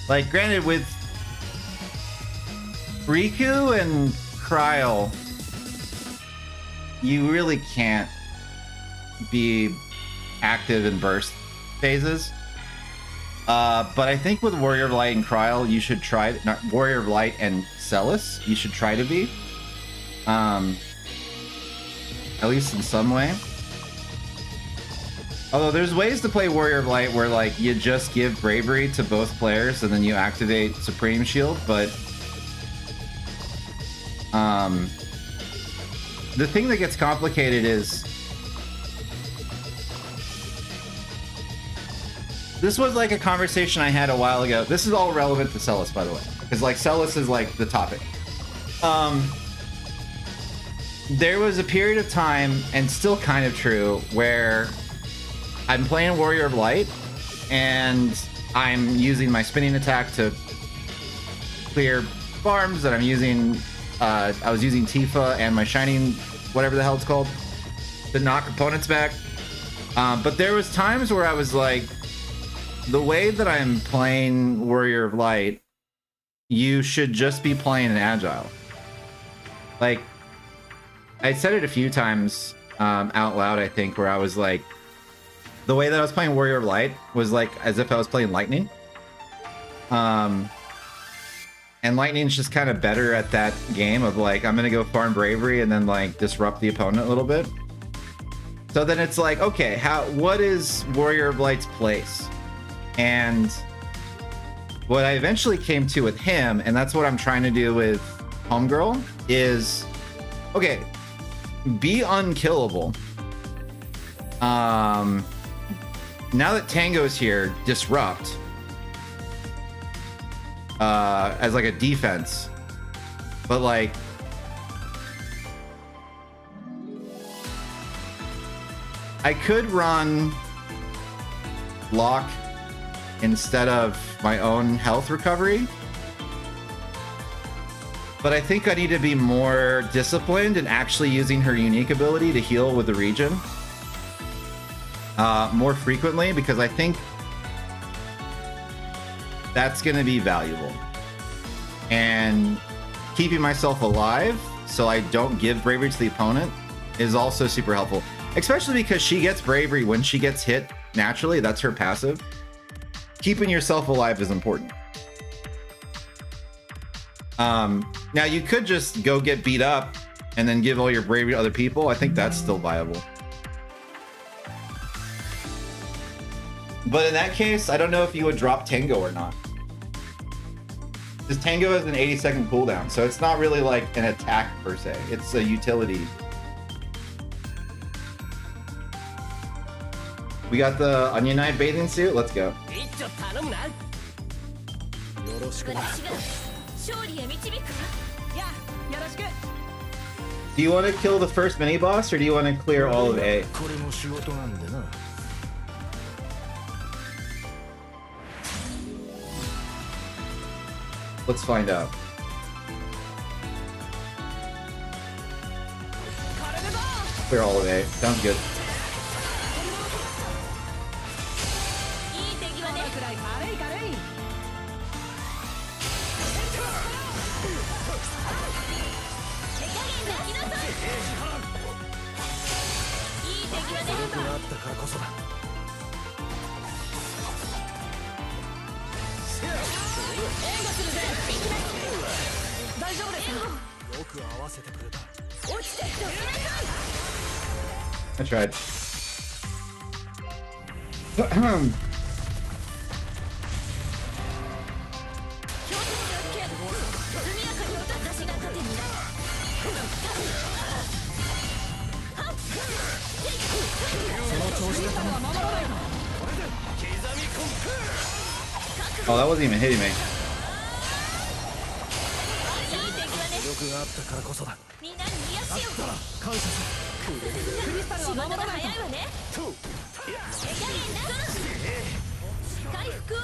Like, granted, with Riku and Kryl, you really can't be active in burst phases. But I think with Warrior of Light and Kryl, you should try... not Warrior of Light and Celes, you should try to be. At least in some way. Although there's ways to play Warrior of Light where like you just give bravery to both players and then you activate Supreme Shield, but the thing that gets complicated is this was like a conversation I had a while ago. This is all relevant to Celes, by the way, because like Celes is like the topic. There was a period of time, and still kind of true, where I'm playing Warrior of Light, and I'm using my spinning attack to clear farms, and I'm using, I was using Tifa and my shining, whatever the hell it's called, to knock opponents back. But there was times where I was like, the way that I'm playing Warrior of Light, you should just be playing an Agile. Like, I said it a few times out loud, I think, where I was like, the way that I was playing Warrior of Light was like as if I was playing Lightning. And Lightning's just kind of better at that game of like, I'm gonna go farm bravery and then like disrupt the opponent a little bit. So then it's like, okay, what is Warrior of Light's place? And what I eventually came to with him, and that's what I'm trying to do with Homegirl, is okay, be unkillable. Now that Tango's here, disrupt as like a defense, but like I could run Lock instead of my own health recovery, but I think I need to be more disciplined in actually using her unique ability to heal with the region more frequently, because I think that's going to be valuable. And keeping myself alive so I don't give bravery to the opponent is also super helpful, especially because she gets bravery when she gets hit naturally. That's her passive. Keeping yourself alive is important. Now you could just go get beat up and then give all your bravery to other people. I think that's still viable. But in that case, I don't know if you would drop Tango or not. Because Tango has an 80-second cooldown, so it's not really like an attack per se. It's a utility. We got the Onion Knight bathing suit. Let's go. 一丁頼むな。よろしくな。私が勝利へ導くわ。や、よろしく。 Do you want to kill the first mini boss, or do you want to clear all of A? これも仕事なんでな。 Let's find out. Clear all of A. Sounds good. いい手際ね。くらい軽い軽い。手加減泣きなさい。いい手際ね。強くなったからこそだ。援護するぜ。大丈夫ですか。よく合わせてくれた。落ちて。 I tried. 強敵の剣。速やかに私が盾になる。その調子で弾は守らない。 Oh, that wasn't even hitting me. いい手際ね。力があったからこそだ。みんなに癒しを。感謝する。クリスタルは仕事が守らないと。早いわね。手加減な。回復を。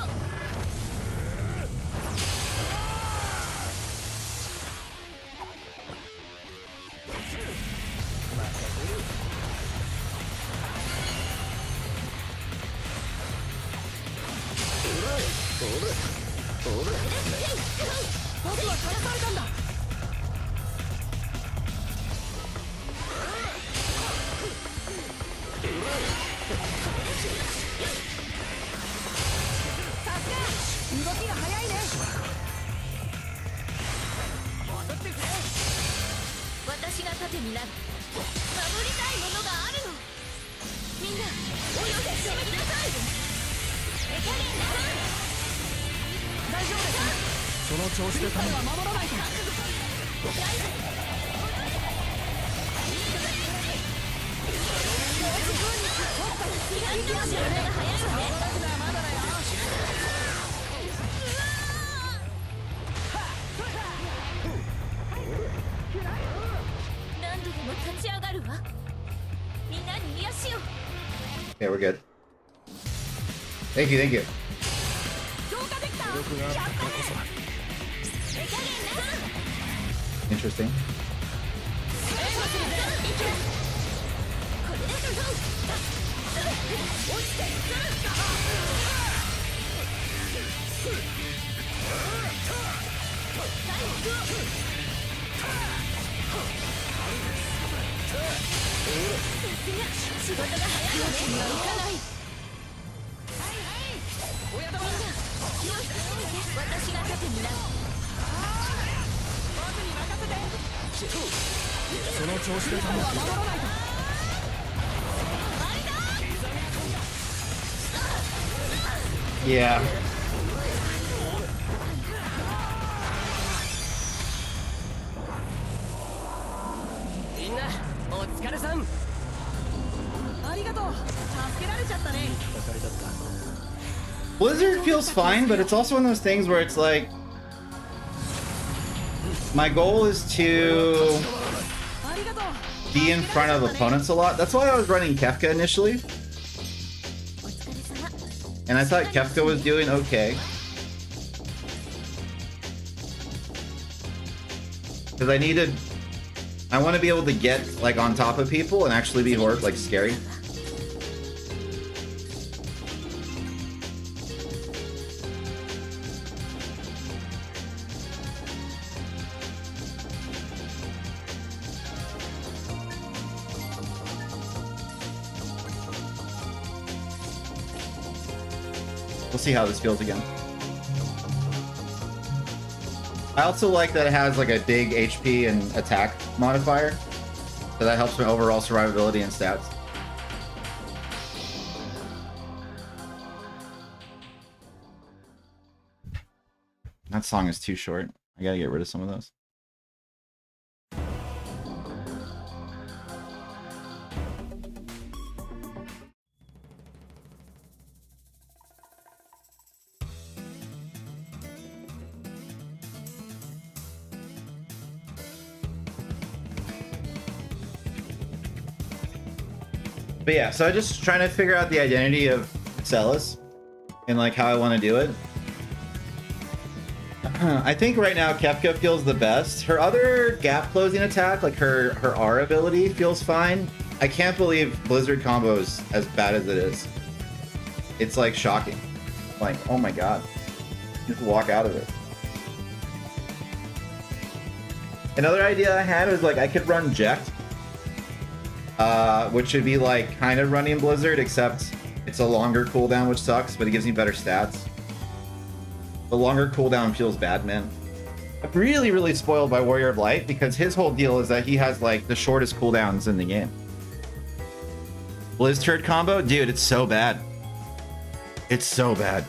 僕は返されたんだ。さすが動きが早いね。戻ってくれ。私が盾になる。守りたいものがあるの。みんなおよせしみなさい。手加減なさい。大丈夫です。その調子で弾は守らないと。左の足が早いわね。何度でも立ち上がるわ。みんなに癒しを。 Okay, we're good. Thank you, thank you. 強化できた。力があったからこそだ。 Interesting. 仕事が早いわね。行かない。親玉。私が盾になる。僕に任せて。その調子で弾は守らないと。 Yeah. Blizzard feels fine, but it's also one of those things where it's like, my goal is to be in front of opponents a lot. That's why I was running Kefka initially. And I thought Kefka was doing okay. Because I want to be able to get like on top of people and actually be horde, like scary. We'll see how this feels again. I also like that it has like a big HP and attack modifier, so that helps my overall survivability and stats. That song is too short. I gotta get rid of some of those. But yeah, so I'm just trying to figure out the identity of Celes and like how I want to do it. I think right now Kefka feels the best. Her other gap closing attack, like her R ability, feels fine. I can't believe Blizzard combos as bad as it is. It's like shocking. Like, oh my god. Just walk out of it. Another idea I had was like I could run Jekt. Which should be like kind of running Blizzard, except it's a longer cooldown, which sucks, but it gives me better stats. The longer cooldown feels bad, man. I'm really, really spoiled by Warrior of Light because his whole deal is that he has like the shortest cooldowns in the game. Blizz turret combo, dude, it's so bad. It's so bad.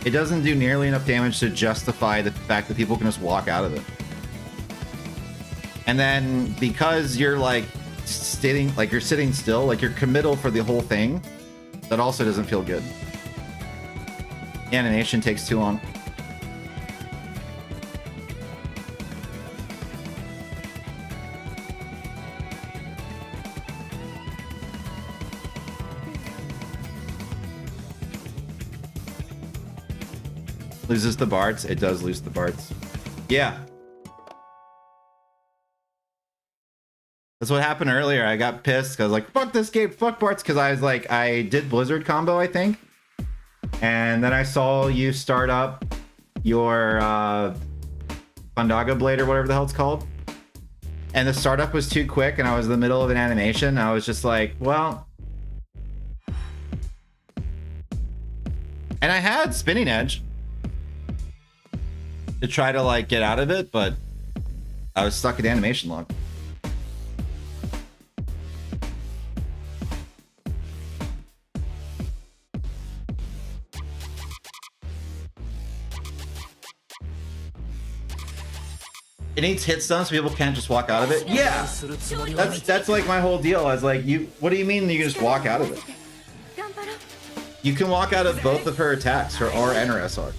It doesn't do nearly enough damage to justify the fact that people can just walk out of it. And then because you're like sitting still, like you're committal for the whole thing, that also doesn't feel good. The animation takes too long. Loses the bards. It does lose the bards. Yeah. That's what happened earlier. I got pissed because I was like, fuck this game, fuck Bart's, because I was like, I did Blizzard combo, I think. And then I saw you start up your Fandaga Blade or whatever the hell it's called. And the startup was too quick and I was in the middle of an animation. I was just like, well. And I had Spinning Edge to try to like get out of it, but I was stuck in animation lock. It needs hit stun so people can't just walk out of it. Yeah, that's like my whole deal. I was like, what do you mean you can just walk out of it? You can walk out of both of her attacks, her R and her SR.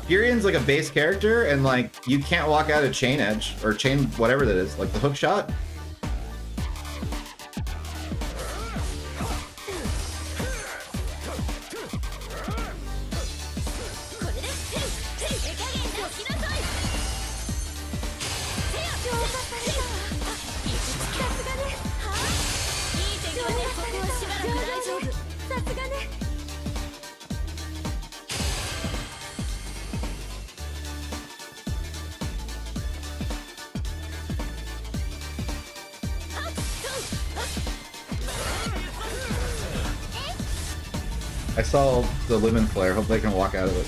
Furion's like a base character, and like you can't walk out of Chain Edge or Chain whatever that is, like the hook shot. I saw the Lemon Flare. Hope they can walk out of it.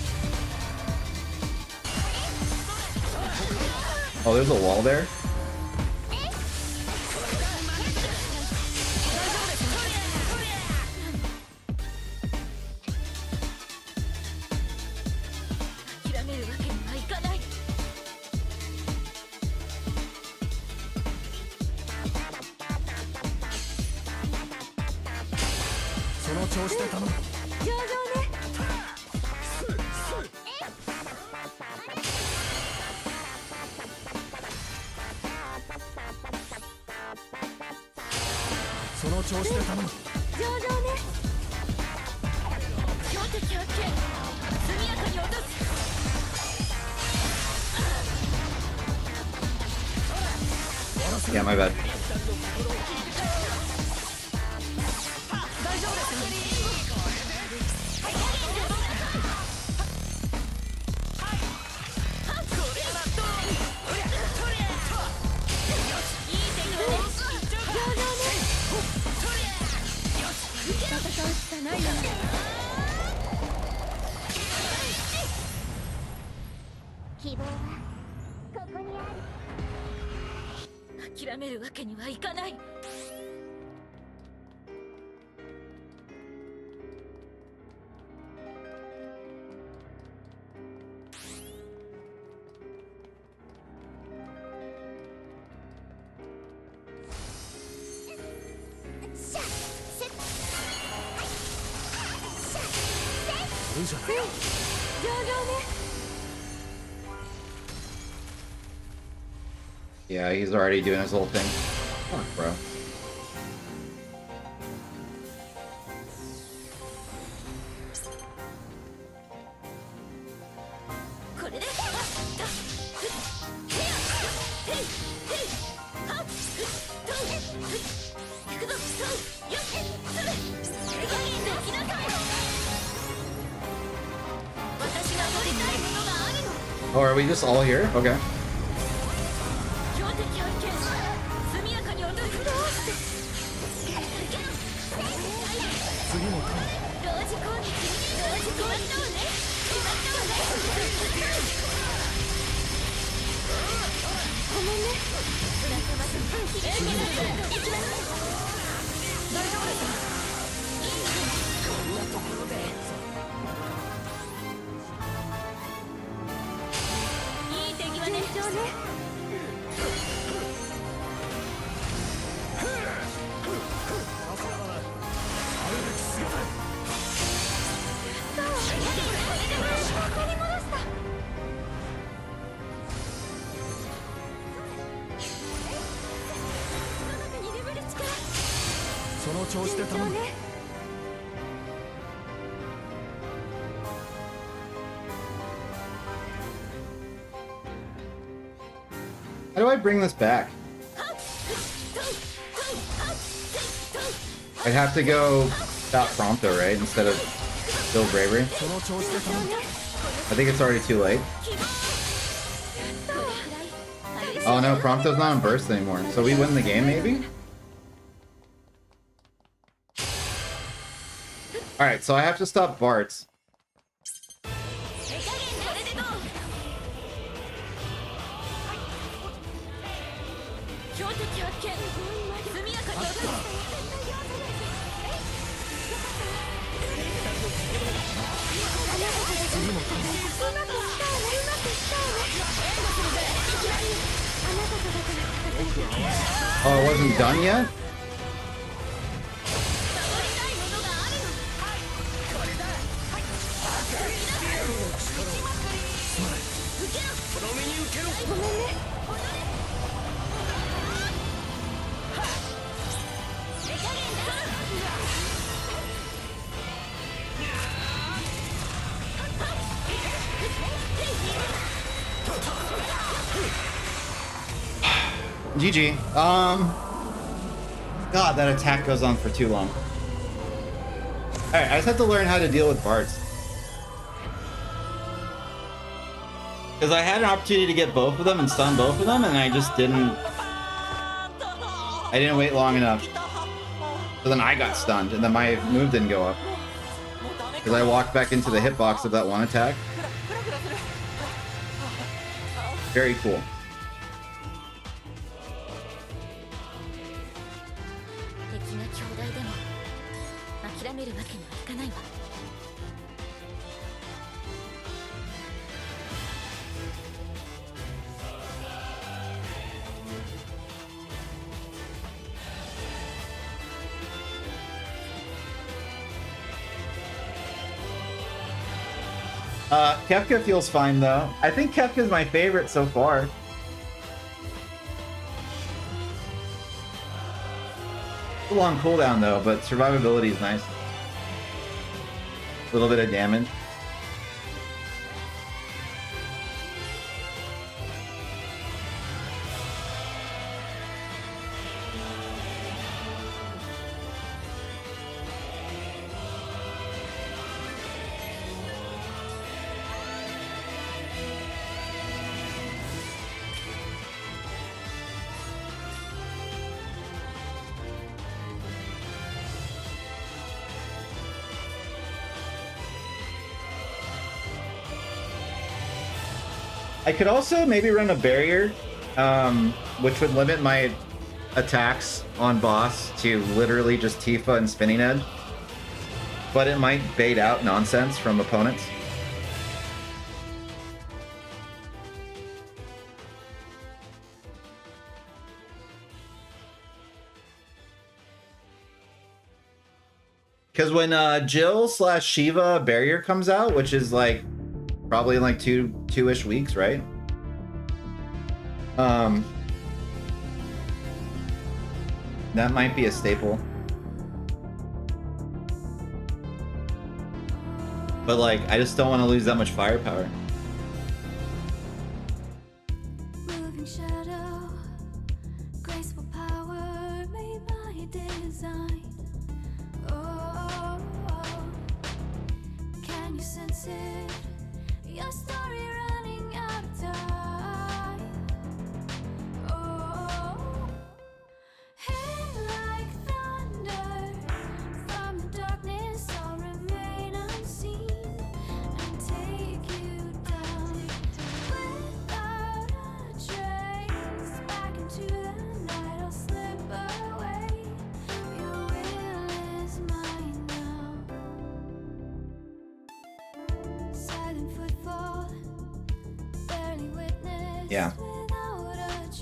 Oh, there's a wall there? 調子で頼む。上々ね。その調子で頼む。上々ね。標的発見。速やかに落とす。Yeah, my bad. 大丈夫です戦うしかないよ。希望はここにある。諦めるわけにはいかない。いいじゃない。上々ね。Yeah, he's already doing his whole thing. Fuck, bro. これでOh, are we just all here? Okay. 標的発見。速やかに落とす。次も頼む。同時攻撃。同時決まったわね。決まったわね。ごめんね。仲間と行きます。大丈夫ですか。こんなところで。いい手際ね。順調ね。その調子で頼む。How do I bring this back? I'd have to go stop Prompto, right? Instead of Build Bravery. その調子で頼む。I think it's already too late. Oh no, Prompto's not on burst anymore. So we win the game, maybe? Alright, so I have to stop Bart's. Oh, it wasn't done yet? GG. God, that attack goes on for too long. Alright, I just have to learn how to deal with Bards. Because I had an opportunity to get both of them and stun both of them, and I just didn't... I didn't wait long enough. So then I got stunned, and then my move didn't go up. Because I walked back into the hitbox of that one attack. Very cool. Kefka feels fine though. I think Kefka's my favorite so far. A long cooldown though, but survivability is nice. A little bit of damage. I could also maybe run a barrier, which would limit my attacks on boss to literally just Tifa and Spinning Head. But it might bait out nonsense from opponents. Because when Jill / Shiva barrier comes out, which is like probably in like two-ish weeks, right? That might be a staple. But like, I just don't want to lose that much firepower. Moving shadow, graceful power made by design. Oh, can you sense it? Your story running out of time. Oh, hit like thunder from the darkness, I'll remain unseen and take you down without a trace. Back into the night, I'll slip away. Your will is mine now. Silent footfall, barely witnessed. Yeah.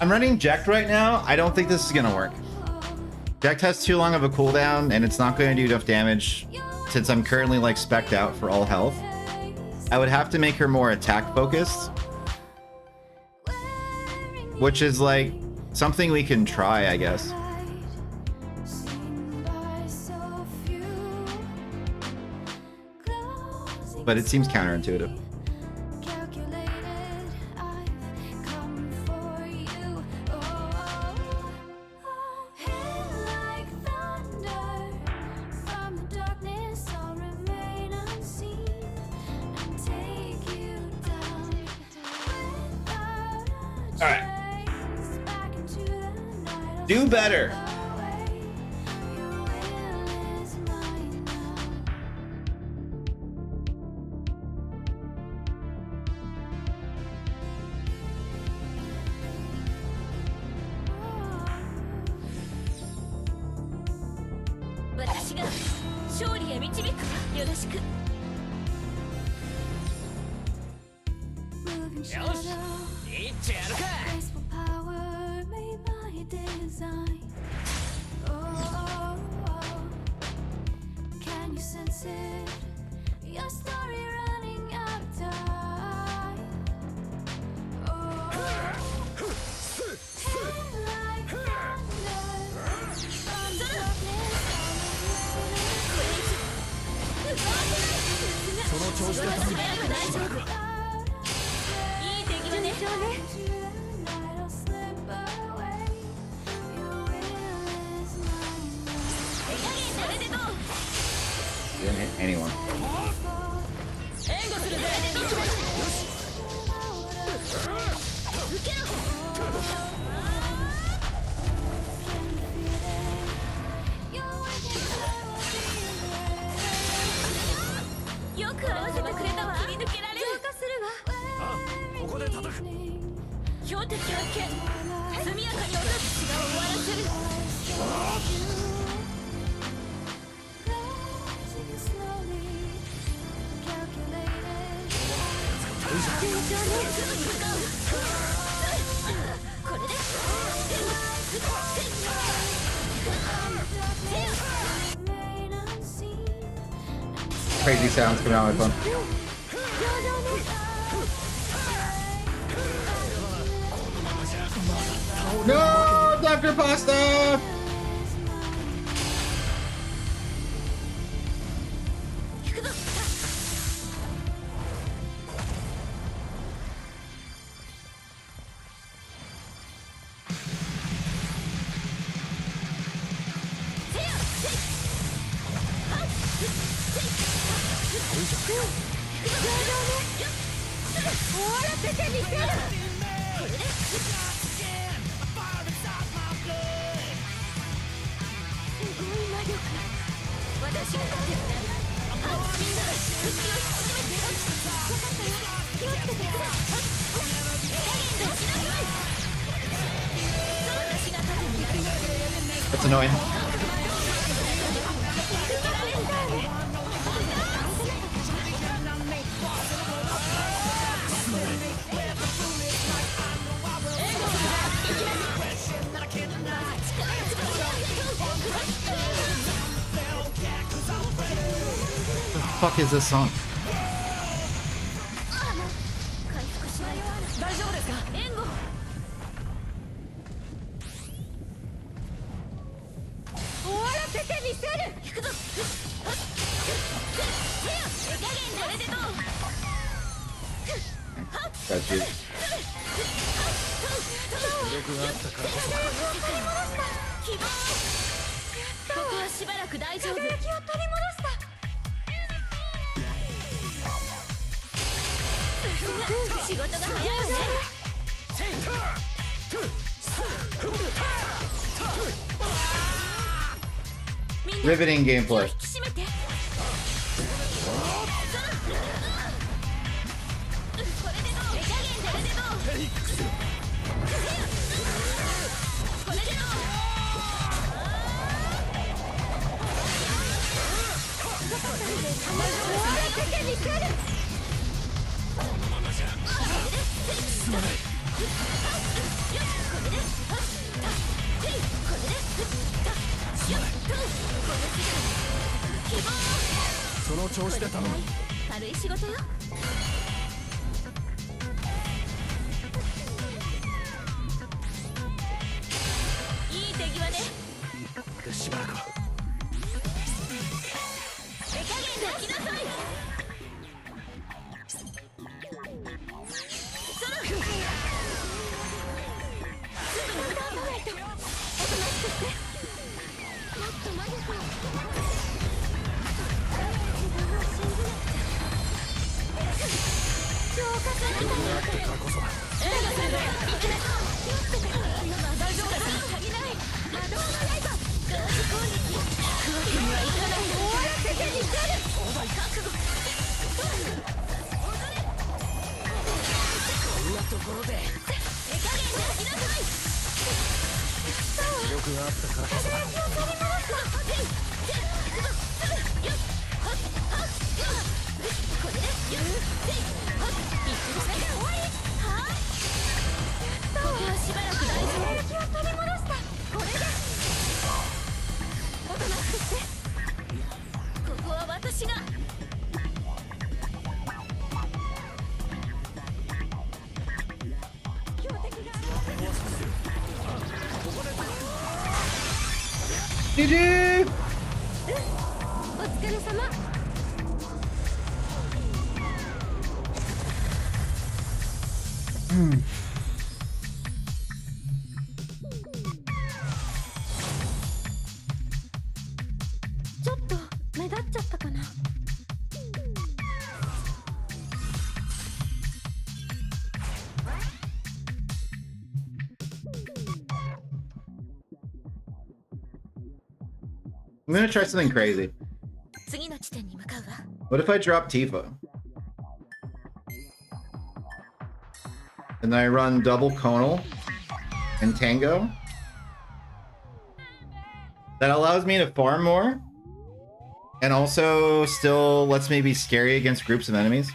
I'm running Jekt right now. I don't think this is gonna work. Jekt has too long of a cooldown, and it's not going to do enough damage since I'm currently like spec'd out for all health. I would have to make her more attack focused, which is like something we can try, I guess. But it seems counterintuitive. Do better. Graceful power made by design. Oh, can you sense it? Your story running out of time. Oh, hit like thunder from the darkness, I'll slip away. Your will is mine. Didn't hit anyone. Crazy sounds coming out of my phone. No, Dr. Pasta! That's annoying. What the fuck is this song? 大丈夫ですか？援護。終わらせてみせる。行くぞ。手加減誰でどう。 Got you. ここはしばらく大丈夫。輝きを取り戻した。仕事が早いわね。Riveting gameplay. 引き締めて。これでどう？手加減誰でどう？これでどう？その調子で頼む。軽い仕事よ。いい手際ね。でしばらくは。手加減できなさい。GG! お疲れ様。ちょっと目立っちゃったかな。I'm gonna try something crazy. 次の地点に向かうわ。What if I drop Tifa? And then I run double Conal and Tango? That allows me to farm more. And also still lets me be scary against groups of enemies.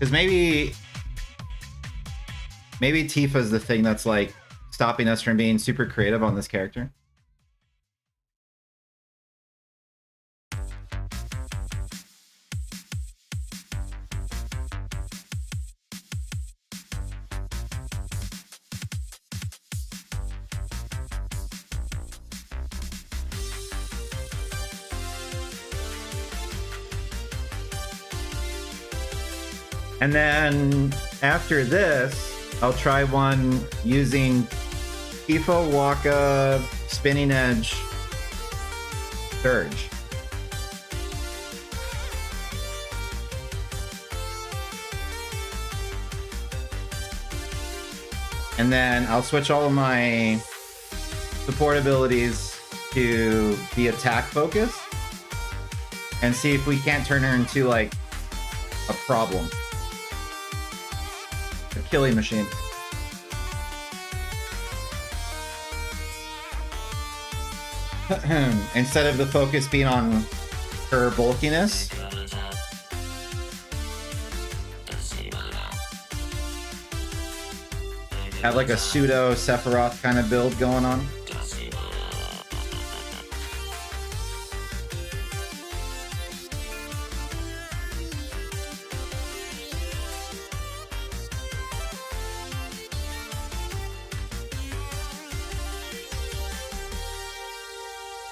Because maybe Tifa's the thing that's like stopping us from being super creative on this character. And then after this, I'll try one using Tifo, Waka, Spinning Edge, Surge. And then I'll switch all of my support abilities to be attack focused and see if we can't turn her into like a problem. A killing machine. Instead of the focus being on her bulkiness. Have like a pseudo Sephiroth kind of build going on.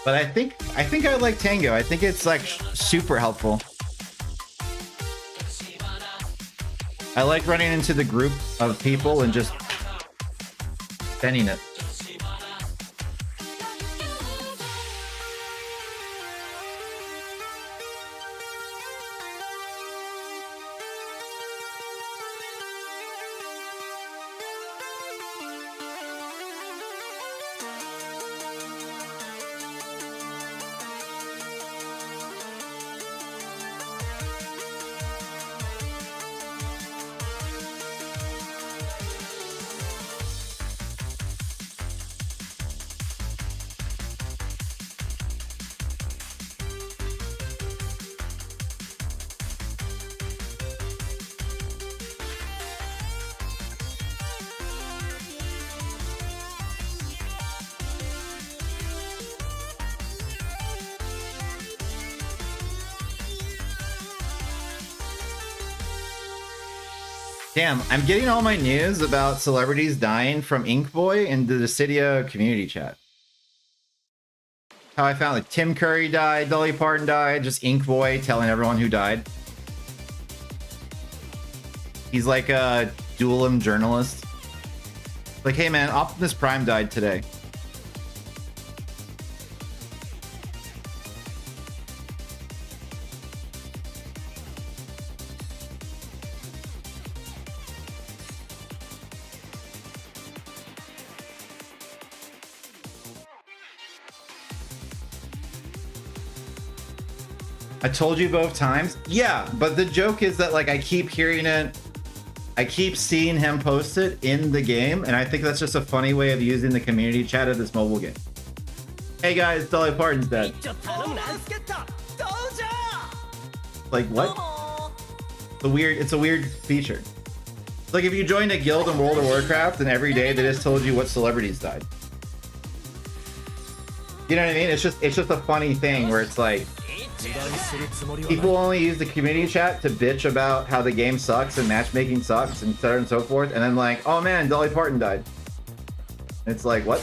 But I think I like Tango. I think it's like super helpful. I like running into the group of people and just bending it. Damn, I'm getting all my news about celebrities dying from Inkboy in the Dissidia community chat. How I found like Tim Curry died, Dolly Parton died, just Inkboy telling everyone who died. He's like a Duellum journalist. Like, hey man, Optimus Prime died today. I told you both times. Yeah, but the joke is that like I keep hearing it. I keep seeing him post it in the game, and I think that's just a funny way of using the community chat of this mobile game. Hey guys, Dolly Parton's dead. Like what? It's a weird feature. It's like if you joined a guild in World of Warcraft and every day they just told you what celebrities died. You know what I mean? It's just a funny thing where it's like people only use the community chat to bitch about how the game sucks and matchmaking sucks and so on and so forth, and then like, oh man, Dolly Parton died. And it's like, what?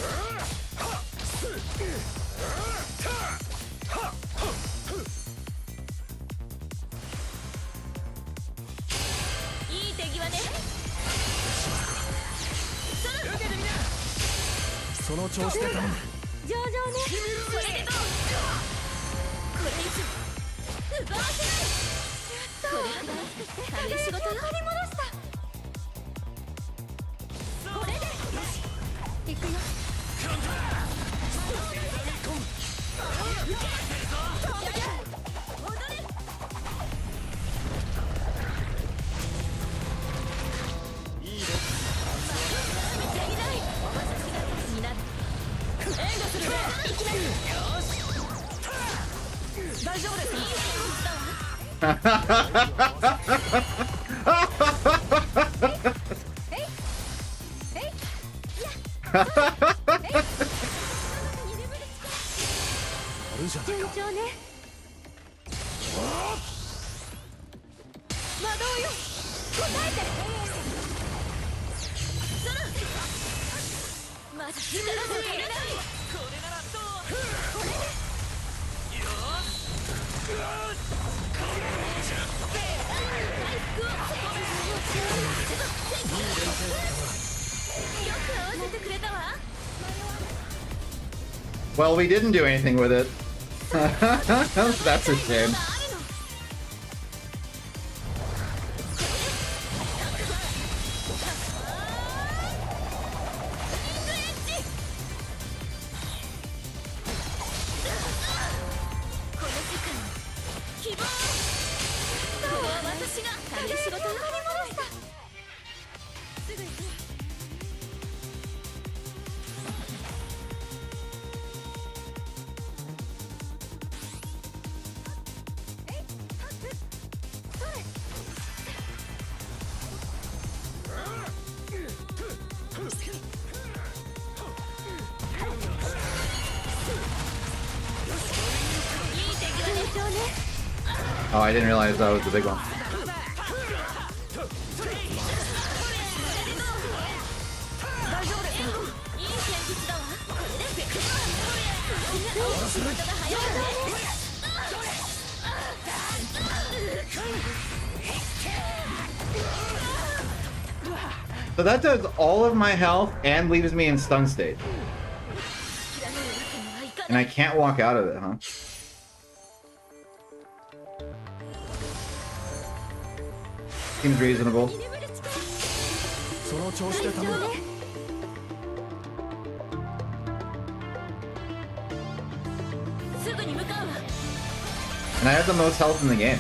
Well, we didn't do anything with it. That's a shame. Oh, I didn't realize that was the big one. So that does all of my health and leaves me in stun state. And I can't walk out of it, huh? Seems reasonable. And I have the most health in the game.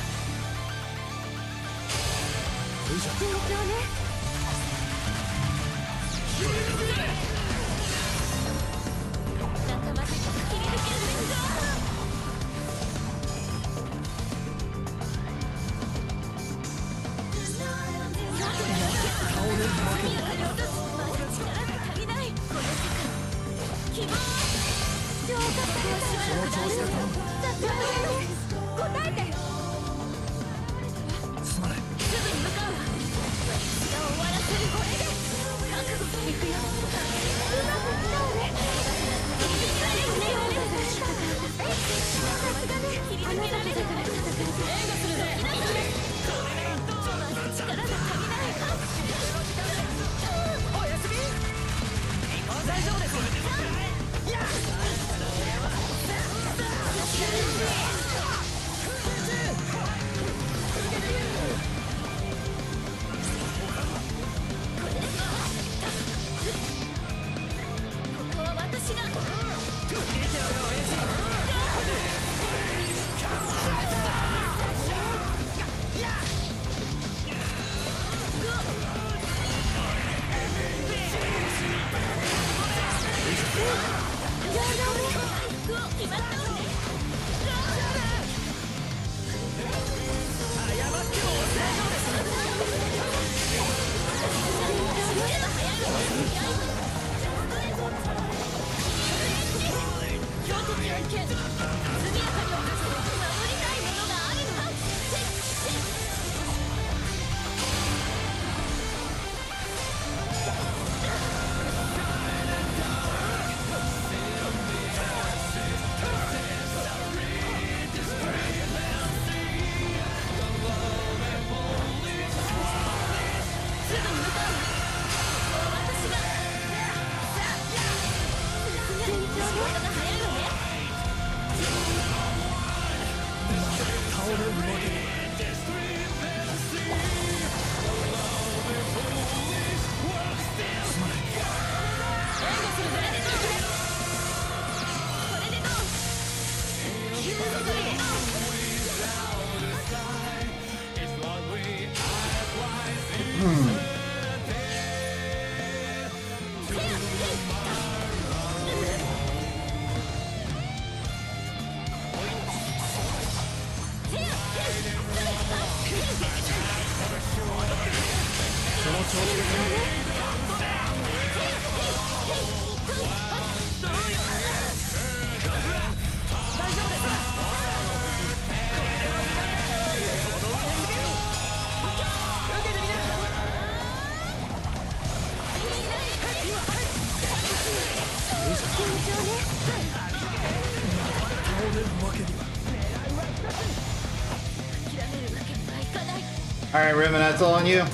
Alright, Riven, that's all on you.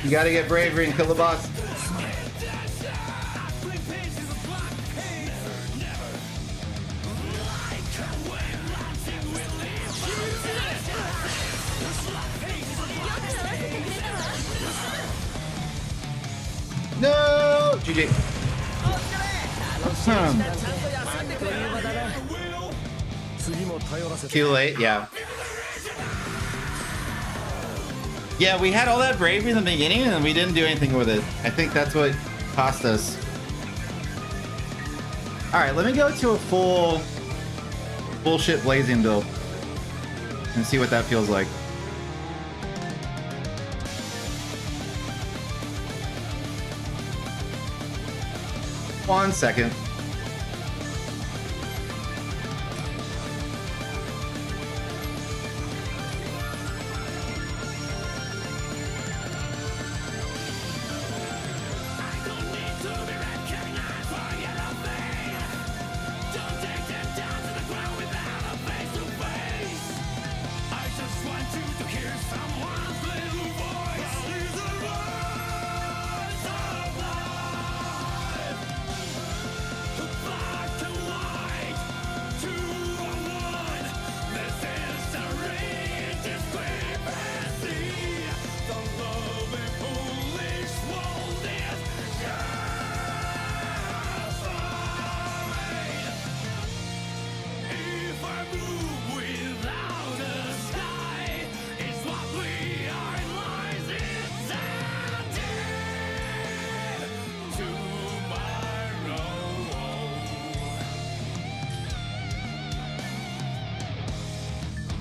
You gotta get bravery and kill the boss. No! GG. Too late, yeah. Yeah, we had all that bravery in the beginning and we didn't do anything with it. I think that's what cost us. Alright, let me go to a full bullshit blazing build and see what that feels like. One second.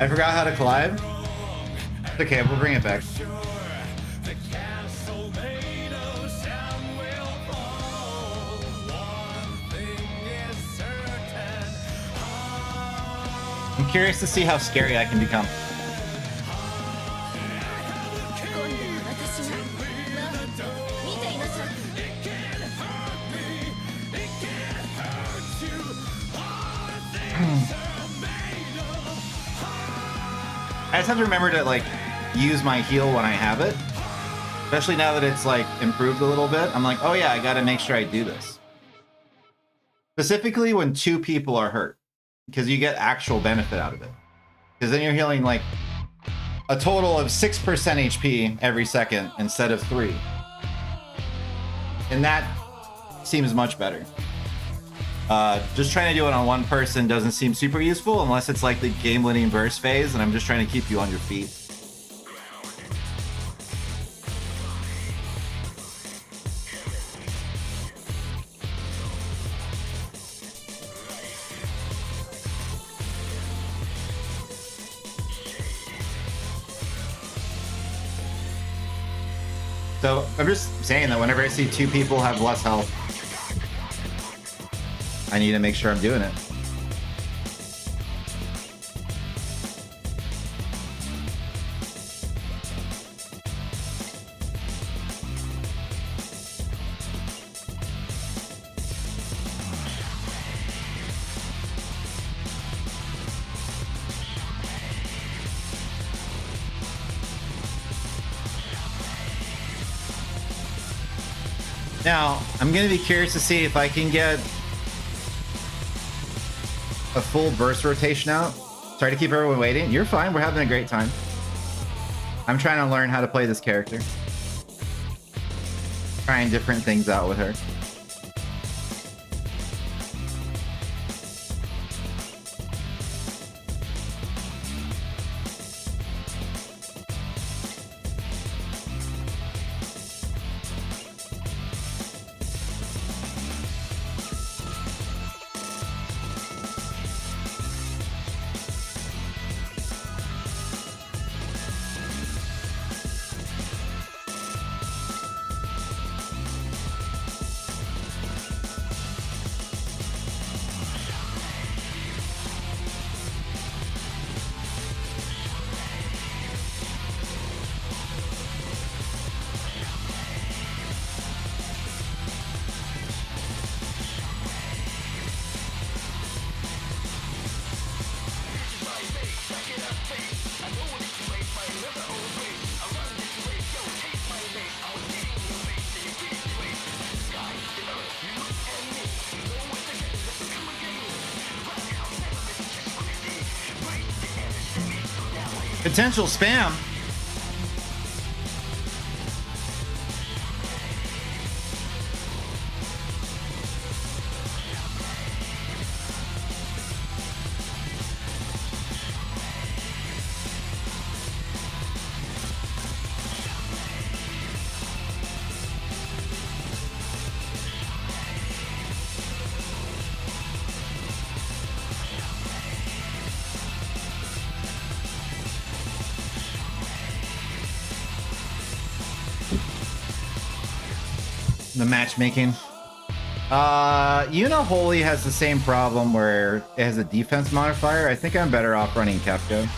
I forgot how to collide. It's okay, we'll bring it back. I'm curious to see how scary I can become. I just have to remember to like use my heal when I have it, especially now that it's like improved a little bit. I'm like, oh yeah, I gotta make sure I do this. Specifically when 2 people are hurt, because you get actual benefit out of it. Because then you're healing like a total of 6% HP every second instead of 3. And that seems much better. Just trying to do it on one person doesn't seem super useful unless it's like the game-winning burst phase and I'm just trying to keep you on your feet. So I'm just saying that whenever I see 2 people have less health, I need to make sure I'm doing it. Now, I'm going to be curious to see if I can get a full burst rotation out. Sorry to keep everyone waiting. You're fine. We're having a great time. I'm trying to learn how to play this character. Trying different things out with her. Potential spam. The matchmaking. Holy has the same problem where it has a defense modifier. I think I'm better off running Kefka.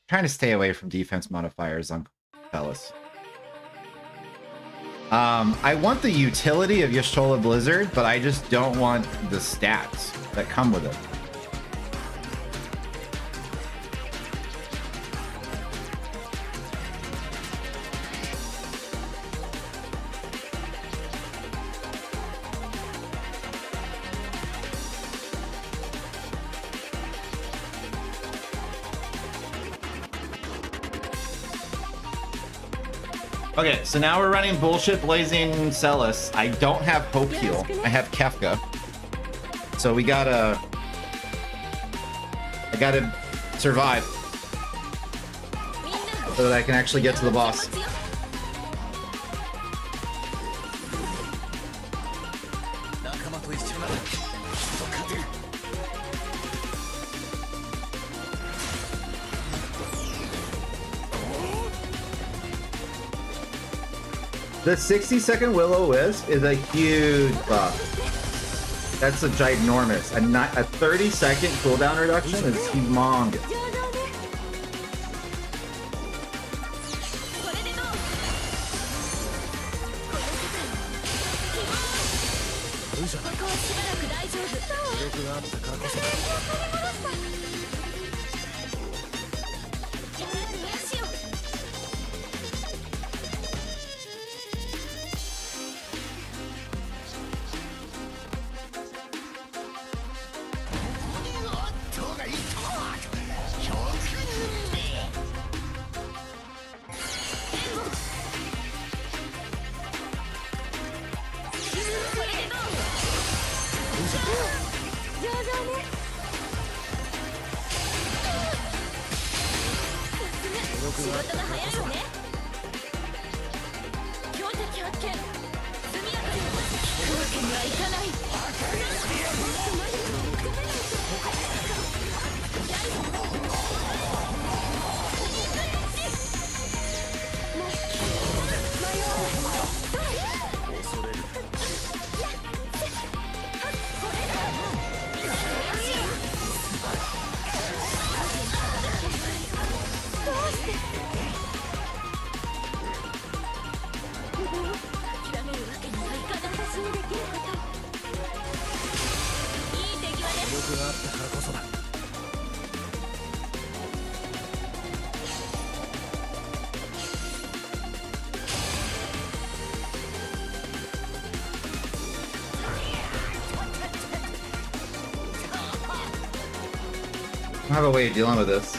Trying to stay away from defense modifiers on Celes. I want the utility of Y'shtola Blizzard, but I just don't want the stats that come with it. Okay, so now we're running bullshit blazing Celes. I don't have Hope Heal. I have Kefka. So I gotta survive so that I can actually get to the boss. The 60-second Will-O-Wisp is a huge buff. That's a ginormous. A 30-second cooldown reduction is humongous. I have a way of dealing with this.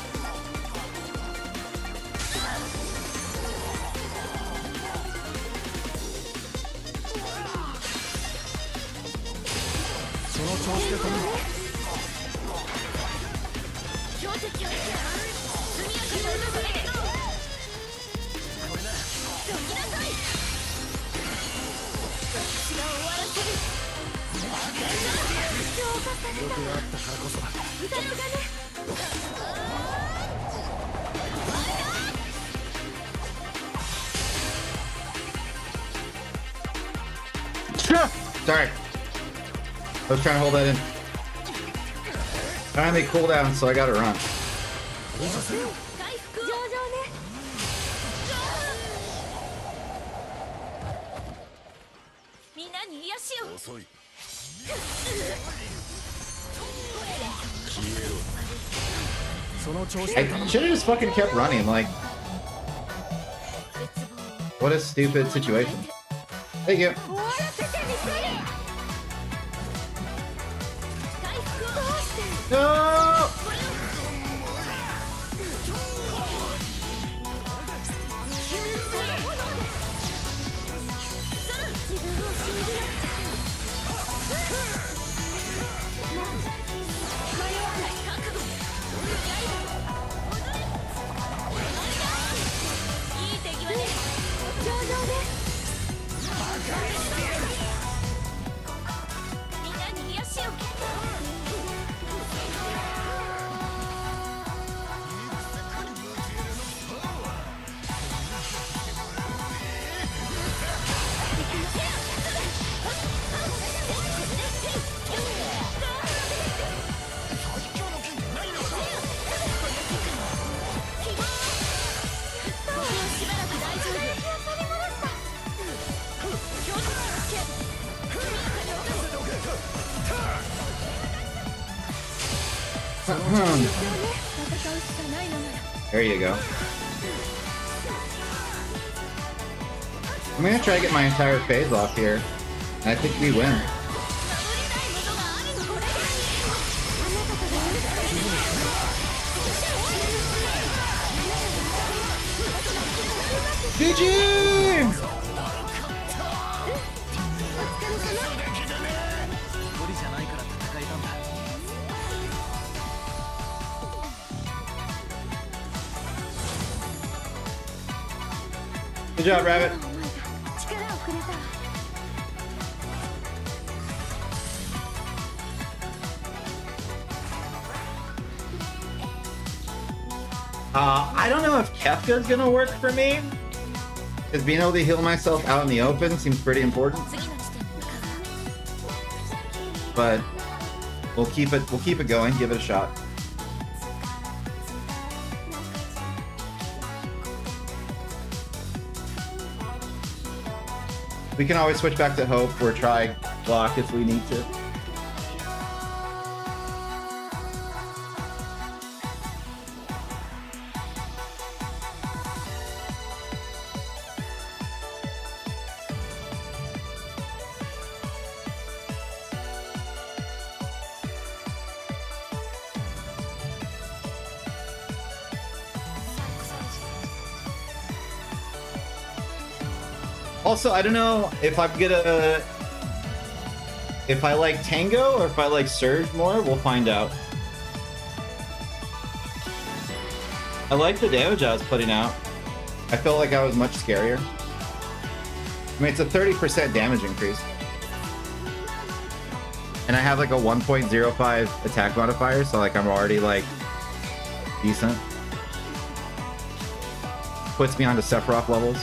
Sorry. I was trying to hold that in. I make cooldown, so I gotta run. I should have just fucking kept running, like... What a stupid situation. Thank you. No! There you go. I'm gonna try to get my entire phase off here. I think we win. GG! Good job, Rabbit. I don't know if Kefka's gonna work for me, because being able to heal myself out in the open seems pretty important. But we'll keep it going, give it a shot. We can always switch back to Hope or try block if we need to. Also, I don't know if I'm gonna... if I like Tango or if I like Surge more, we'll find out. I like the damage I was putting out. I felt like I was much scarier. I mean, it's a 30% damage increase. And I have like a 1.05 attack modifier, so like I'm already like decent. Puts me onto Sephiroth levels.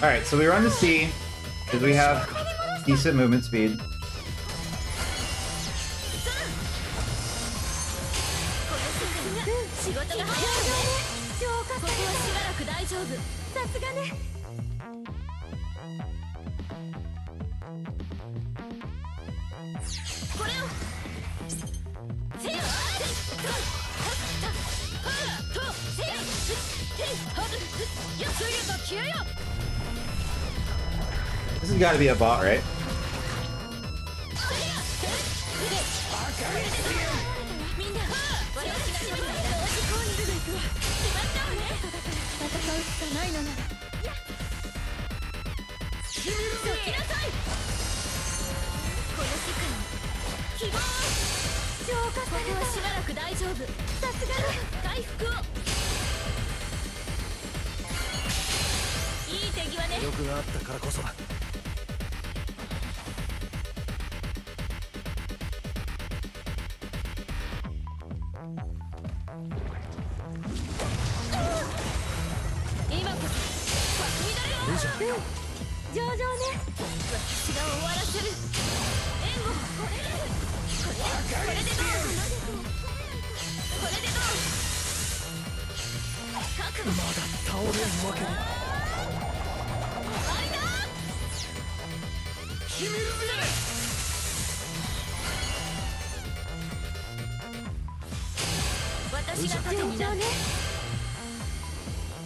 Alright, so we run to C because we have decent movement speed. This has got to be a bot, right? 私が盾になる。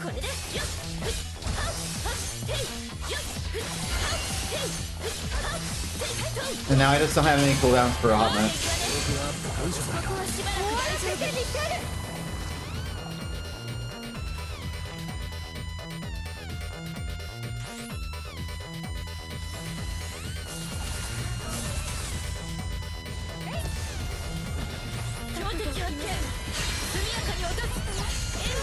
これでよっふっはっはっへいよっふっはっへいふっはっへいと And now I just don't have any cooldowns for a hot minute. ここはしばらく大丈夫。強敵発見。速やかに落とす。援護。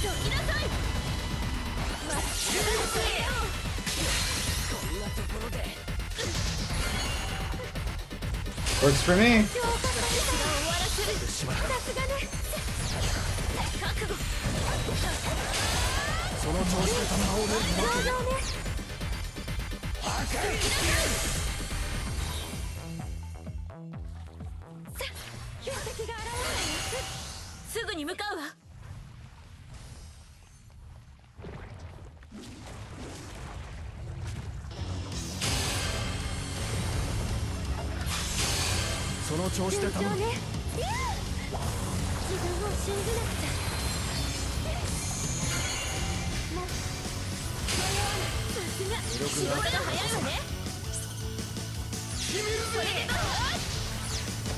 どきなさい。まっすぐ進めよ。こんなところで Works for me. 終わらせる。さすがね。覚悟。その調子で弾を折るわけだ。標的が現れない。すぐに向かうわ。その調子で頼む。自分を信じなくちゃ。もう迷わない。さすが仕事が早いわね。これでどう？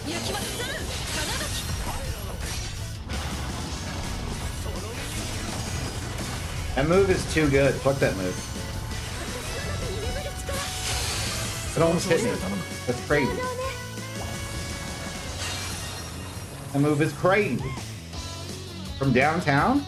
雪松する花垣。That move is too good. Fuck that move. It almost hit me. That's crazy. That move is crazy. From downtown?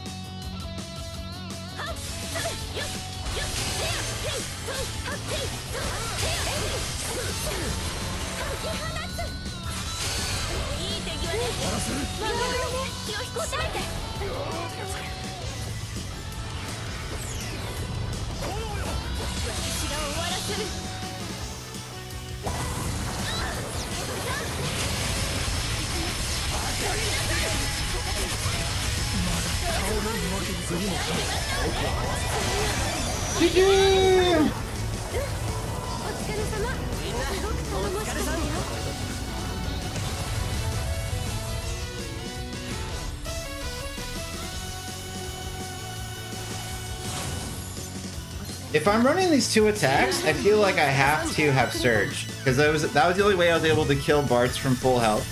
If I'm running these two attacks, I feel like I have to have Surge, because that was the only way I was able to kill Bartz from full health.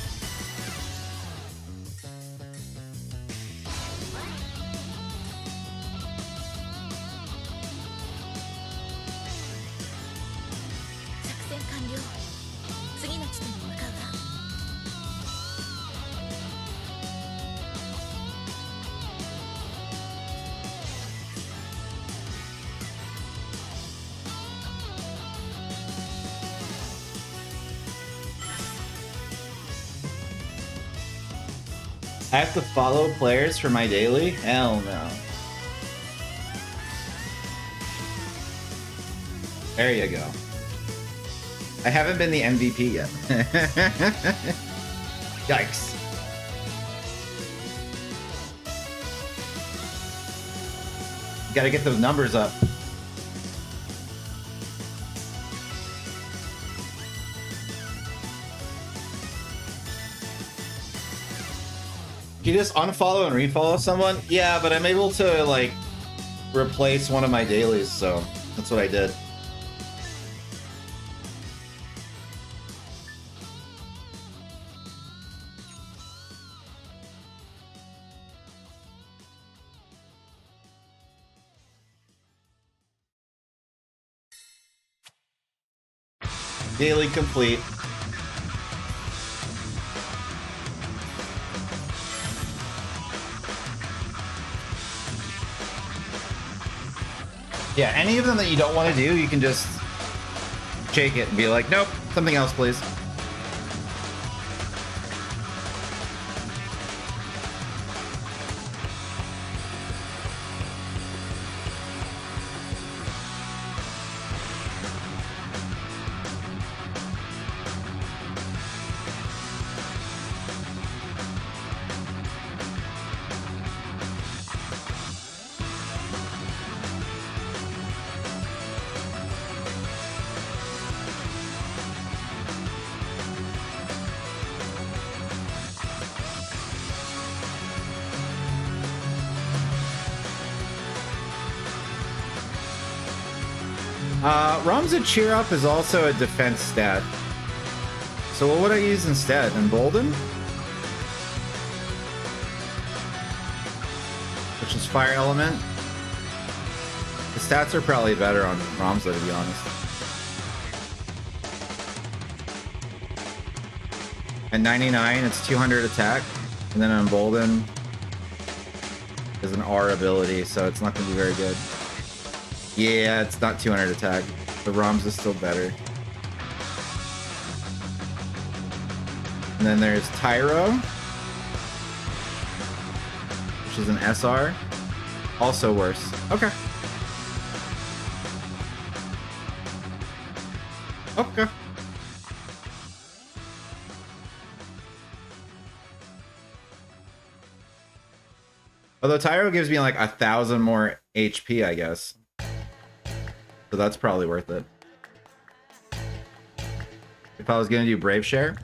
I have to follow players for my daily? Hell no. There you go. I haven't been the MVP yet. Yikes. Gotta get those numbers up. You just unfollow and refollow someone? Yeah, but I'm able to, like, replace one of my dailies, so that's what I did. Daily complete. Yeah, any of them that you don't want to do, you can just shake it and be like, nope, something else, please. Ramza Cheer Up is also a defense stat. So what would I use instead? Embolden? Which is Fire Element. The stats are probably better on Ramza, to be honest. At 99, it's 200 attack. And then Embolden is an R ability, so it's not going to be very good. Yeah, it's not 200 attack. The Ramza is still better. And then there's Tyro, which is an SR. Also worse. Okay. Okay. Although Tyro gives me like 1,000 more HP, I guess. So that's probably worth it. If I was gonna do Brave Share.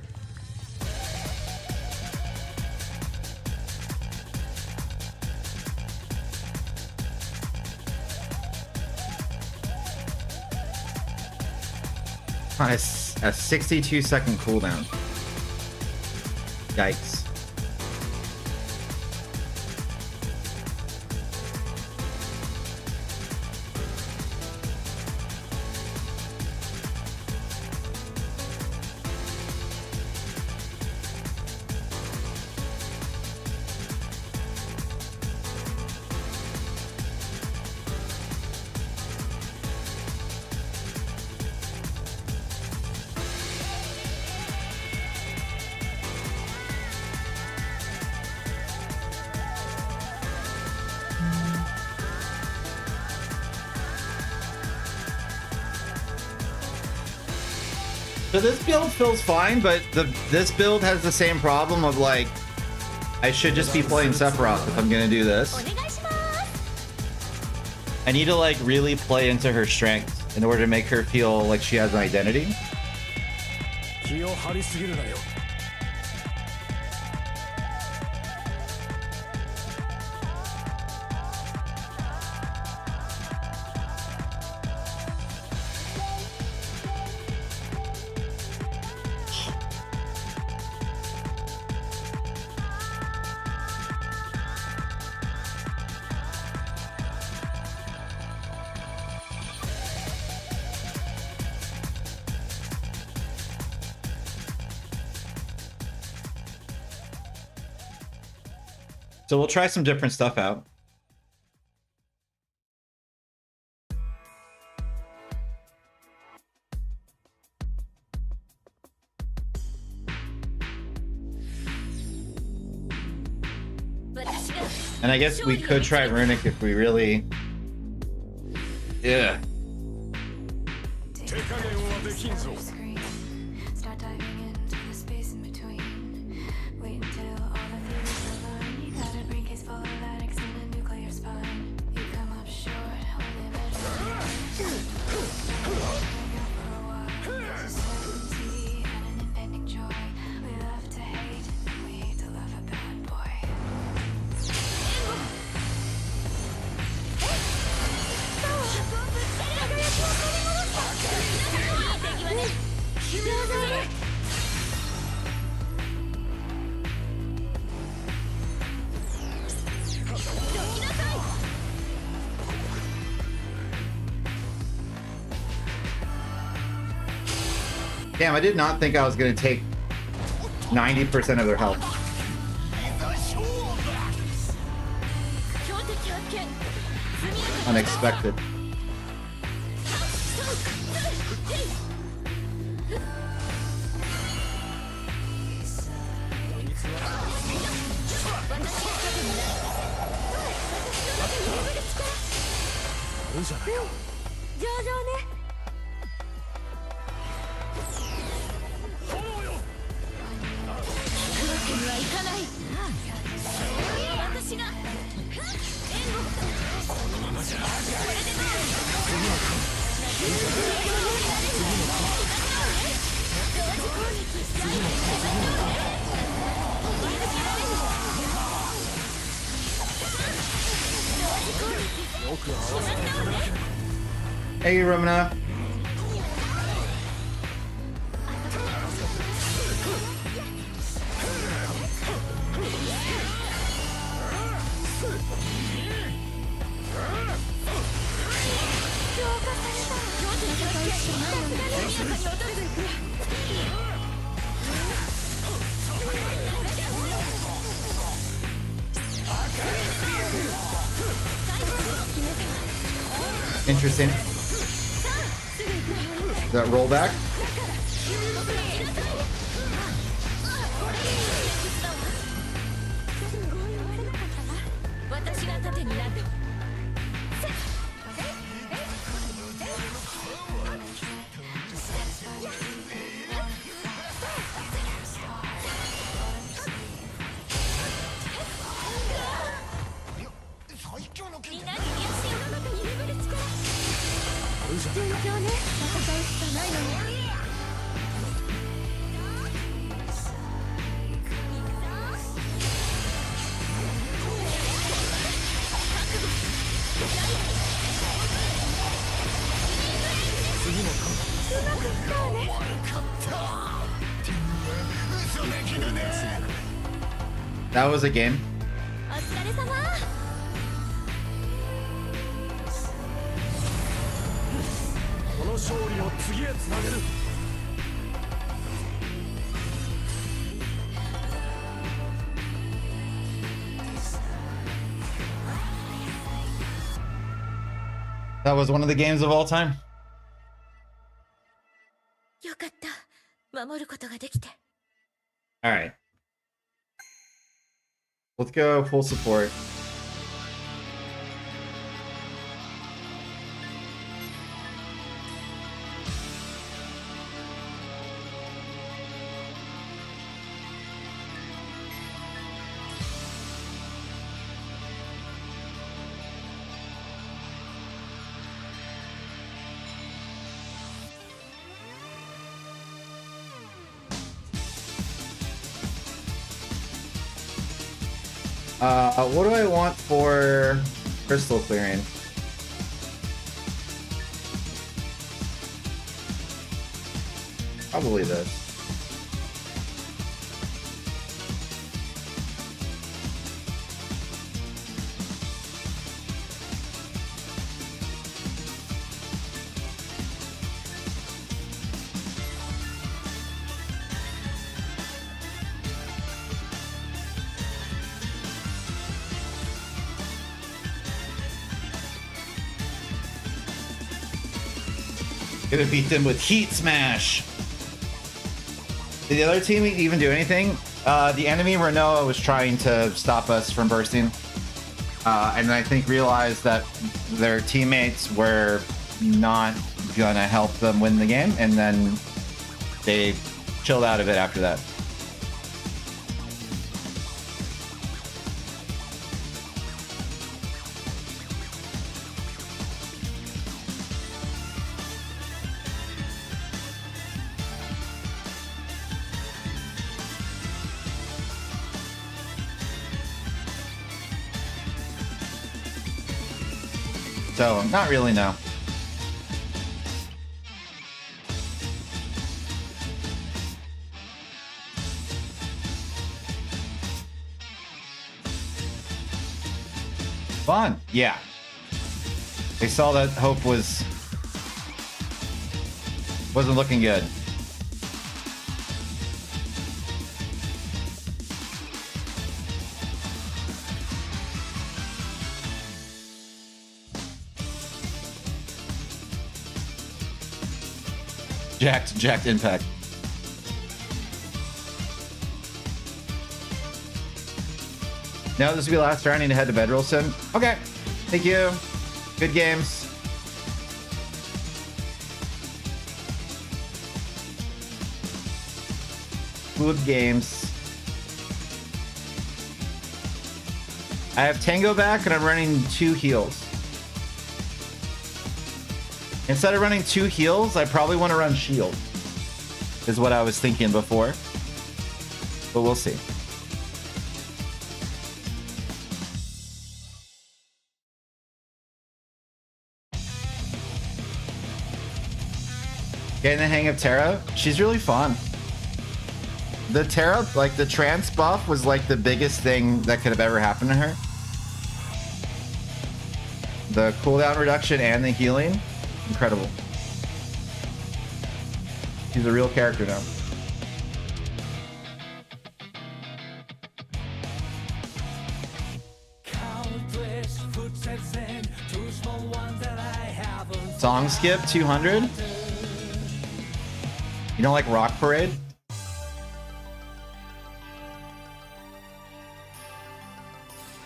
On a 62-second cooldown. Yikes. So this build feels fine, but this build has the same problem of like, I should just be playing Sephiroth if I'm gonna do this. I need to like really play into her strengths in order to make her feel like she has an identity. So we'll try some different stuff out. And I guess we could try Runic if we really... Yeah. Start diving into the space in between. Wait until all the theories align. You got a briefcase full of addicts and a nuclear spine. You come up short, only measure for a while. There's a certainty and an impending joy. We love to hate, and we hate to love a bad boy. Damn, I did not think I was going to take 90% of their health. Unexpected. Hey, Ramana. Interesting. That rollback. 私が盾になる。 みんなに癒しの中に眠る力。順調ね。戦うしかないのね。 That was a game. お疲れ様。 この勝利を次へつなげる。 That was one of the games of all time. よかった。守ることができて。 All right. Let's go full support. What do I want for crystal clearing? Probably this. Gonna beat them with Heat Smash. Did the other team even do anything? The enemy Renoa was trying to stop us from bursting. And I think realized that their teammates were not gonna help them win the game. And then they chilled out of it after that. So, not really, no. Fun, yeah. They saw that Hope wasn't looking good. Jacked impact. Now this will be the last round. I need to head to bed real soon. Okay. Thank you. Good games. Good games. I have Tango back and I'm running 2 heals. Instead of running 2 heals, I probably want to run shield. Is what I was thinking before. But we'll see. Getting the hang of Terra, she's really fun. The Terra, like the trance buff was like the biggest thing that could have ever happened to her. The cooldown reduction and the healing, incredible. She's a real character now. Song skip 200. You don't like Rock Parade?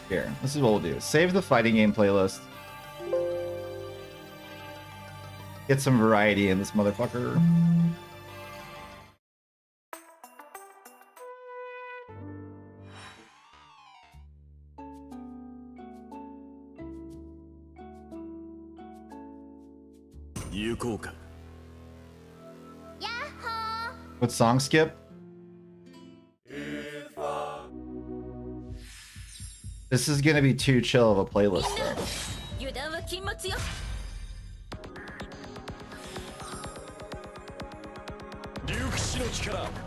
Here, this is what we'll do. Save the fighting game playlist. Get some variety in this motherfucker. What song skip? This is gonna be too chill of a playlist though.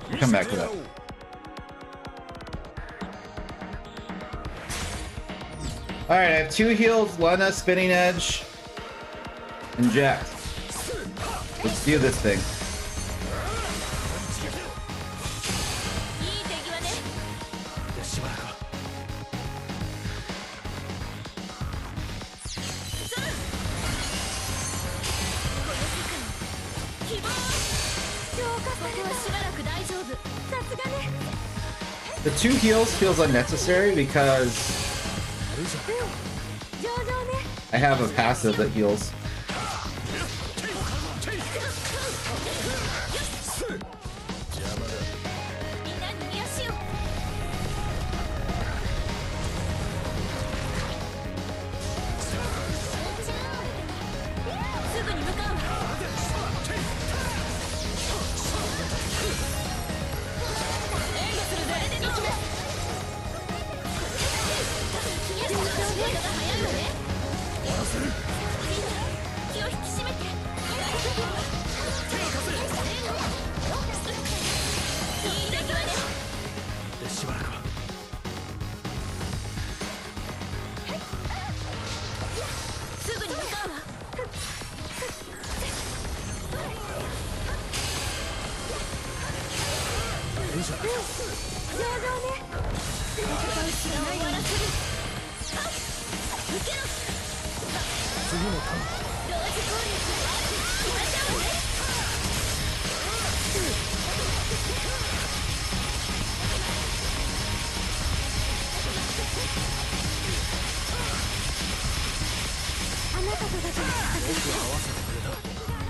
We'll come back to that. Alright, I have 2 heals, Lena, Spinning Edge, and Jack. Let's do this thing. The 2 heals feels unnecessary because I have a passive that heals.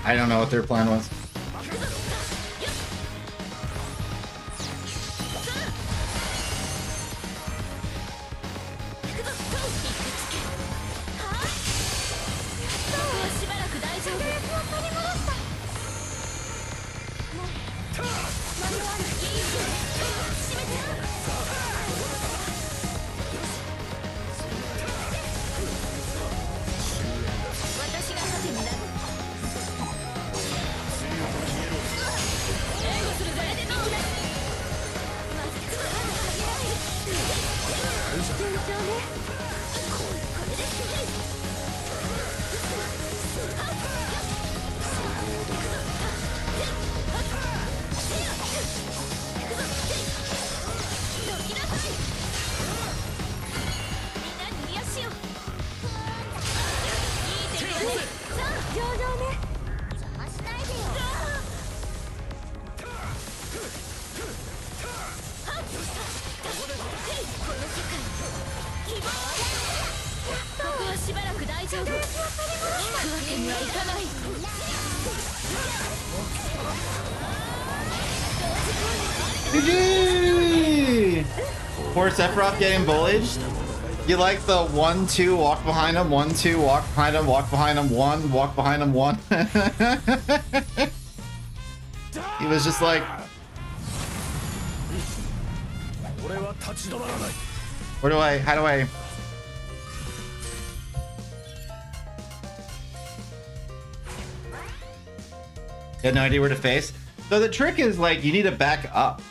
I don't know what their plan was. GG! Poor Sephiroth getting bullied. You like the 1-2 walk behind him, 1-2 walk behind him, walk behind him, 1 walk behind him, 1. He was just like, how do I? You had no idea where to face? So the trick is like, you need to back up.